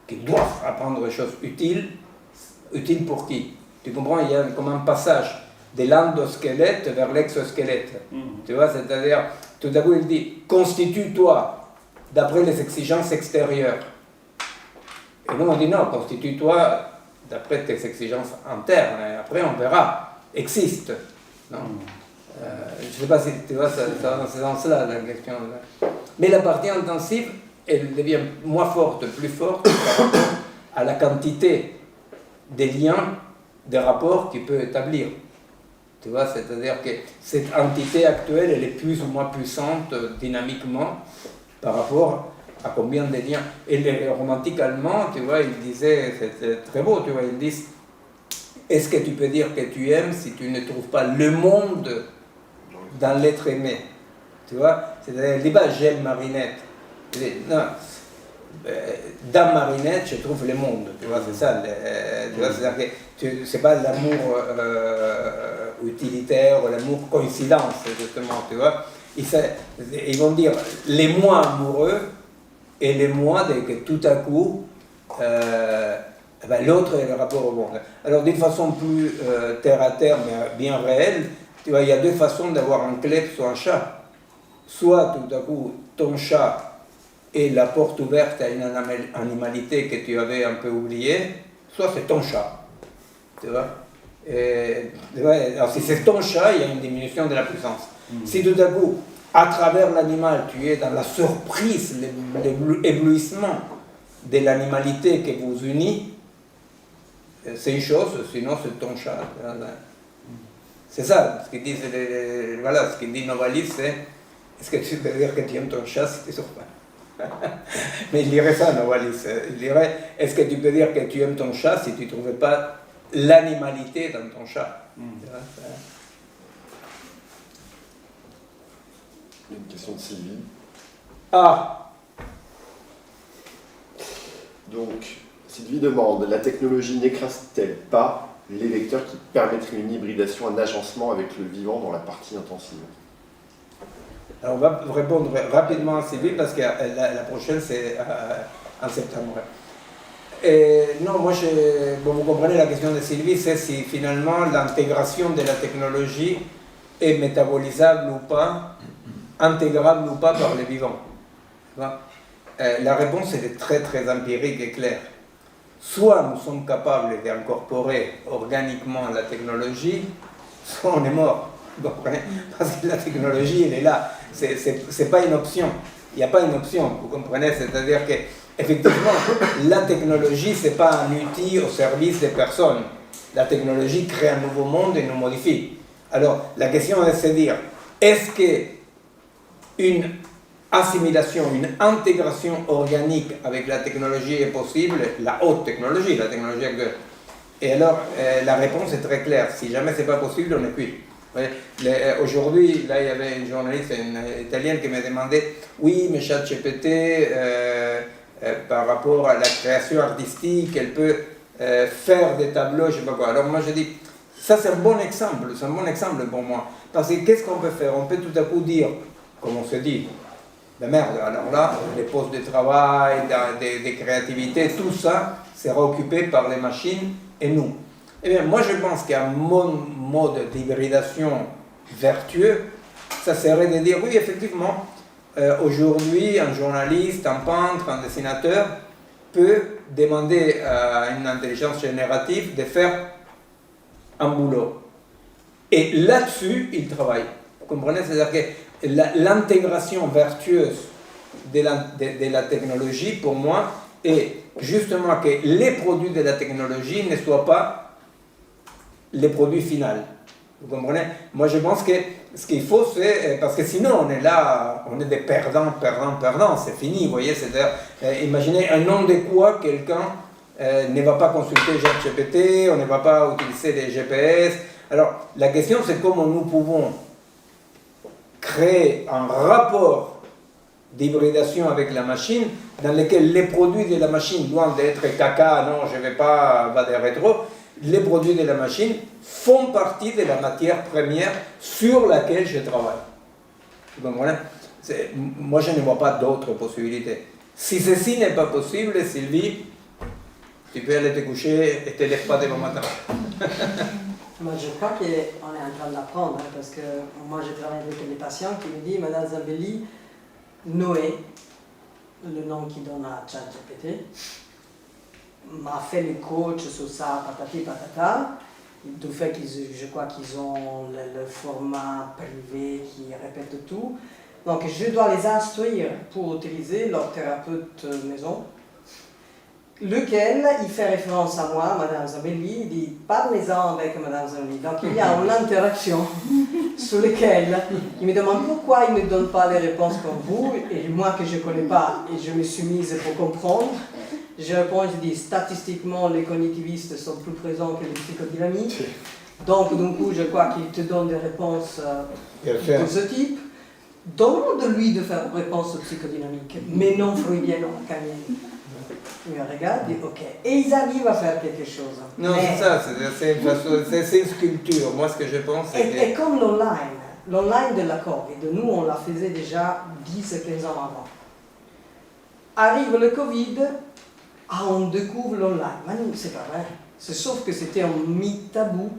qu'ils doivent apprendre des choses utiles, utiles pour qui? Tu comprends, il y a comme un passage de l'endosquelette vers l'exosquelette. Tu vois, c'est-à-dire, tout d'un coup, il dit, constitue-toi d'après les exigences extérieures. Et nous, on dit non, constitue-toi d'après tes exigences internes. Et après, on verra, existe. Non. Je ne sais pas si tu vois, ça va dans ce sens-là, la question. Mais la partie intensive, elle devient moins forte, plus forte par rapport à la quantité des liens, des rapports qu'il peut établir. Tu vois, c'est-à-dire que cette entité actuelle, elle est plus ou moins puissante dynamiquement par rapport à combien de liens. Et les romantiques allemands, tu vois, ils disaient, c'est très beau, tu vois, ils disent, est-ce que tu peux dire que tu aimes si tu ne trouves pas le monde dans l'être aimé? Tu vois, c'est-à-dire, il dit pas j'aime Marinette. Il dit, non, dans Marinette, je trouve le monde, tu vois, c'est ça. Tu vois, c'est-à-dire que c'est pas l'amour utilitaire, l'amour coïncidence, justement, tu vois. Ils vont dire les moi amoureux et les moi dès que tout à coup, l'autre est le rapport au monde. Alors, d'une façon plus terre à terre, mais bien réelle, tu vois, il y a deux façons d'avoir un kleps ou un chat. Soit tout à coup, ton chat est la porte ouverte à une animalité que tu avais un peu oubliée, soit c'est ton chat. Tu vois? Alors, si c'est ton chat, il y a une diminution de la puissance. Si tout à coup, à travers l'animal, tu es dans la surprise, l'éblouissement de l'animalité qui vous unit, c'est une chose, sinon c'est ton chat. C'est ça, ce que disent voilà, ce que dit Novalis, c'est est-ce que tu peux dire que tu aimes ton chat si tu ne sors pas? Mais il dirait ça, Novalis. Il dirait est-ce que tu peux dire que tu aimes ton chat si tu ne trouvais pas l'animalité dans ton chat? Une question de Sylvie. Ah! Donc, Sylvie demande, la technologie n'écrase-t-elle pas les vecteurs qui permettraient une hybridation, un agencement avec le vivant dans la partie intensive? Alors on va répondre rapidement à Sylvie parce que la prochaine c'est en septembre. Et non, moi, bon, vous comprenez la question de Sylvie, c'est si finalement l'intégration de la technologie est métabolisable ou pas, intégrable ou pas par les vivants. La réponse elle est très très empirique et claire. Soit nous sommes capables d'incorporer organiquement la technologie, soit on est mort. Parce que la technologie, elle est là. C'est pas une option. Il n'y a pas une option, vous comprenez? C'est-à-dire que, effectivement, la technologie, c'est pas un outil au service des personnes. la technologie crée un nouveau monde et nous modifie. Alors, la question est de se dire, est-ce qu'une assimilation, une intégration organique avec la technologie est possible, la haute technologie, la technologie actuelle? Et alors, la réponse est très claire. Si jamais ce n'est pas possible, on est cuit. Aujourd'hui, là, il y avait une journaliste italienne qui m'a demandé, oui, mais ChatGPT, par rapport à la création artistique, elle peut faire des tableaux, je ne sais pas quoi. Alors moi, je dis, ça c'est un bon exemple pour moi. Parce que qu'est-ce qu'on peut faire? On peut tout à coup dire, comme on se dit, mais merde, alors là, les postes de travail, des créativités, tout ça sera occupé par les machines et nous. Eh bien, moi je pense qu'un mode d'hybridation vertueux, ça serait de dire, oui, effectivement, aujourd'hui, un journaliste, un peintre, un dessinateur peut demander à une intelligence générative de faire un boulot. Et là-dessus, il travaille. Vous comprenez? C'est-à-dire que l'intégration vertueuse de la technologie, pour moi, est justement que les produits de la technologie ne soient pas les produits finaux. Vous comprenez? Moi, je pense que ce qu'il faut, c'est... Parce que sinon, on est là, on est des perdants, c'est fini, vous voyez? C'est-à-dire, imaginez un nom de quoi quelqu'un ne va pas consulter ChatGPT, on ne va pas utiliser les GPS. Alors, la question, c'est comment nous pouvons créer un rapport d'hybridation avec la machine dans lequel les produits de la machine doivent être caca, non, je ne vais pas, va des rétro. Les produits de la machine font partie de la matière première sur laquelle je travaille. Vous comprenez? Moi, je ne vois pas d'autres possibilités. Si ceci n'est pas possible, Sylvie, tu peux aller te coucher et te lèves pas demain matin. Moi, je crois qu'on est en train d'apprendre, hein, parce que moi, je travaille avec des patients qui me disent, Madame Zambelli, Noé, le nom qu'il donne à ChatGPT, m'a fait le coach sur ça, patati patata, du fait je crois qu'ils ont le format privé qui répète tout. Donc je dois les instruire pour utiliser leur thérapeute maison, lequel il fait référence à moi, Madame Zambelli, il dit parlez-en avec Madame Zambelli. Donc il y a une interaction sur laquelle il me demande pourquoi il ne me donne pas les réponses comme vous, et moi que je ne connais pas, et je me suis mise pour comprendre. Je réponds, je dis, statistiquement, les cognitivistes sont plus présents que les psychodynamiques. Donc, d'un coup, je crois qu'il te donne des réponses de ce type. Demande-lui de faire une réponse psychodynamique, mais non freudienne ou lacanienne. Il me regarde, dit OK. Et ils arrivent à faire quelque chose. Non, mais c'est ça, c'est une sculpture. Moi, ce que je pense, c'est que... Et comme l'online de l'accord, et de nous, on la faisait déjà 10 et 15 ans avant. Arrive le Covid, on découvre l'online. Mais non, c'est pas vrai. Sauf que c'était un mythe tabou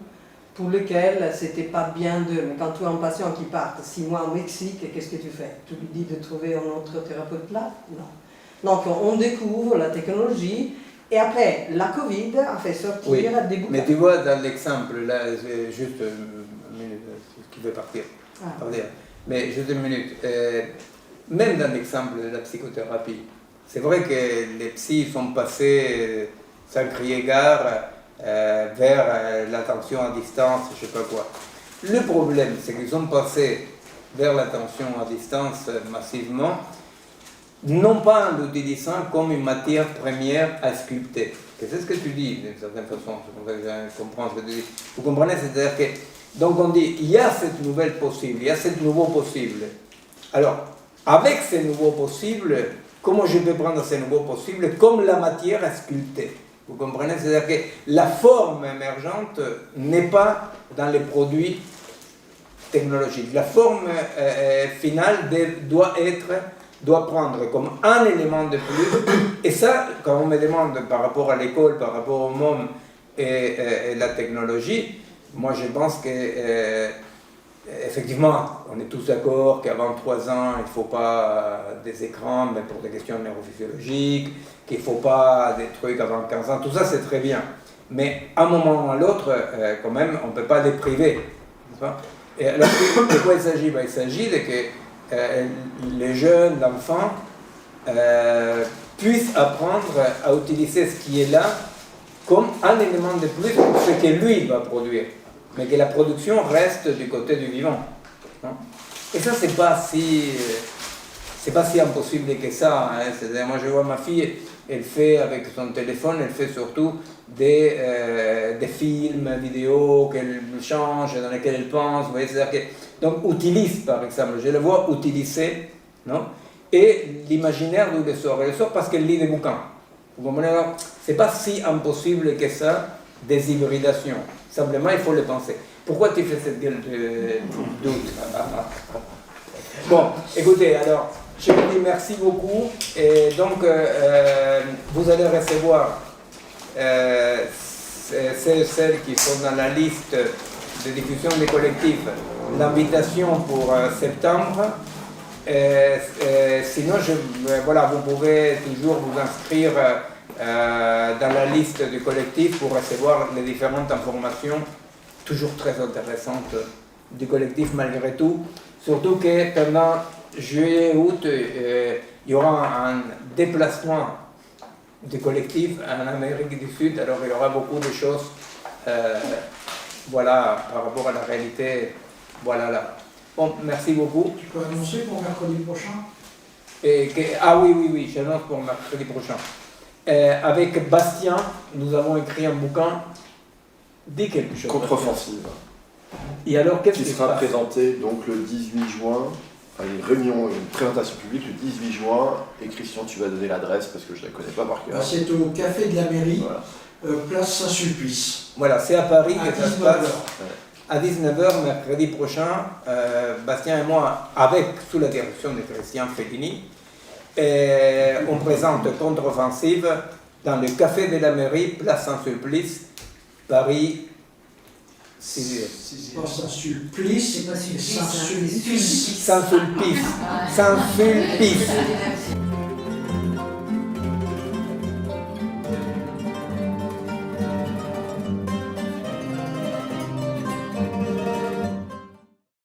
pour lequel c'était pas bien d'eux. Mais quand tu as un patient qui part 6 mois au Mexique, qu'est-ce que tu fais? Tu lui dis de trouver un autre thérapeute là? Non. Donc on découvre la technologie, et après la Covid a fait sortir des bouquins. Mais tu vois, dans l'exemple, là, juste une minute, qui veut partir. Mais juste une minute. Même dans l'exemple de la psychothérapie, c'est vrai que les psys sont passés sans crier gare vers l'attention à distance, je ne sais pas quoi. Le problème, c'est qu'ils sont passés vers l'attention à distance massivement, non pas en l'utilisant comme une matière première à sculpter. C'est ce que tu dis, d'une certaine façon, je comprends ce que tu dis. Vous comprenez? C'est-à-dire que, donc on dit, il y a cette nouvelle possible, il y a ce nouveau possible. Alors, avec ces nouveaux possibles, comment je peux prendre ces nouveaux possibles comme la matière à sculpter? Vous comprenez? C'est-à-dire que la forme émergente n'est pas dans les produits technologiques. La forme finale doit prendre comme un élément de plus. Et ça, quand on me demande par rapport à l'école, par rapport au monde et la technologie, moi je pense que effectivement, on est tous d'accord qu'avant 3 ans, il ne faut pas des écrans, mais pour des questions neurophysiologiques, qu'il ne faut pas des trucs avant 15 ans, tout ça c'est très bien. Mais à un moment ou à l'autre, quand même, on ne peut pas les priver. Et alors, de quoi il s'agit? Il s'agit de que les jeunes, enfants, puissent apprendre à utiliser ce qui est là comme un élément de plus pour ce que lui va produire, mais que la production reste du côté du vivant. Hein. Et ça, c'est pas si impossible que ça. Hein. C'est-à-dire, moi, je vois ma fille, elle fait avec son téléphone, elle fait surtout des films, vidéos qu'elle change, dans lesquels elle pense. Vous voyez, donc, utilise, par exemple, je la vois utiliser, non? Et l'imaginaire d'où il sort. Elle sort parce qu'elle lit des bouquins. Vous comprenez? C'est pas si impossible que ça, des hybridations. Simplement, il faut le penser. Pourquoi tu fais cette gueule de doute? Bon, écoutez, alors, je vous dis merci beaucoup. Et donc, vous allez recevoir celles qui sont dans la liste de diffusion des collectifs, l'invitation pour septembre. Sinon, voilà, vous pouvez toujours vous inscrire dans la liste du collectif pour recevoir les différentes informations, toujours très intéressantes, du collectif malgré tout. Surtout que pendant juillet et août, il y aura un déplacement du collectif en Amérique du Sud, alors il y aura beaucoup de choses voilà, par rapport à la réalité. Voilà là. Bon, merci beaucoup. Tu peux annoncer pour mercredi prochain? Ah oui, j'annonce pour mercredi prochain. Avec Bastien, nous avons écrit un bouquin. Dis quelque chose. Contre-offensive. Et alors, qu'est-ce qui qui sera présenté donc le 18 juin, à une réunion, une présentation publique le 18 juin. Et Christian, tu vas donner l'adresse parce que je ne la connais pas par cœur. C'est au Café de la Mairie, voilà. Place Saint-Sulpice. Voilà, c'est à Paris à que ça se 19 passe. heures. À 19h, mercredi prochain, Bastien et moi, sous la direction de Christian Fellini, on présente Contre-offensive dans le Café de la Mairie, Place Saint-Sulpice, Paris 6e. Pas Saint-Sulpice, C'est pas Sulpice, Saint-Sulpice. Saint-Sulpice. Saint-Sulpice.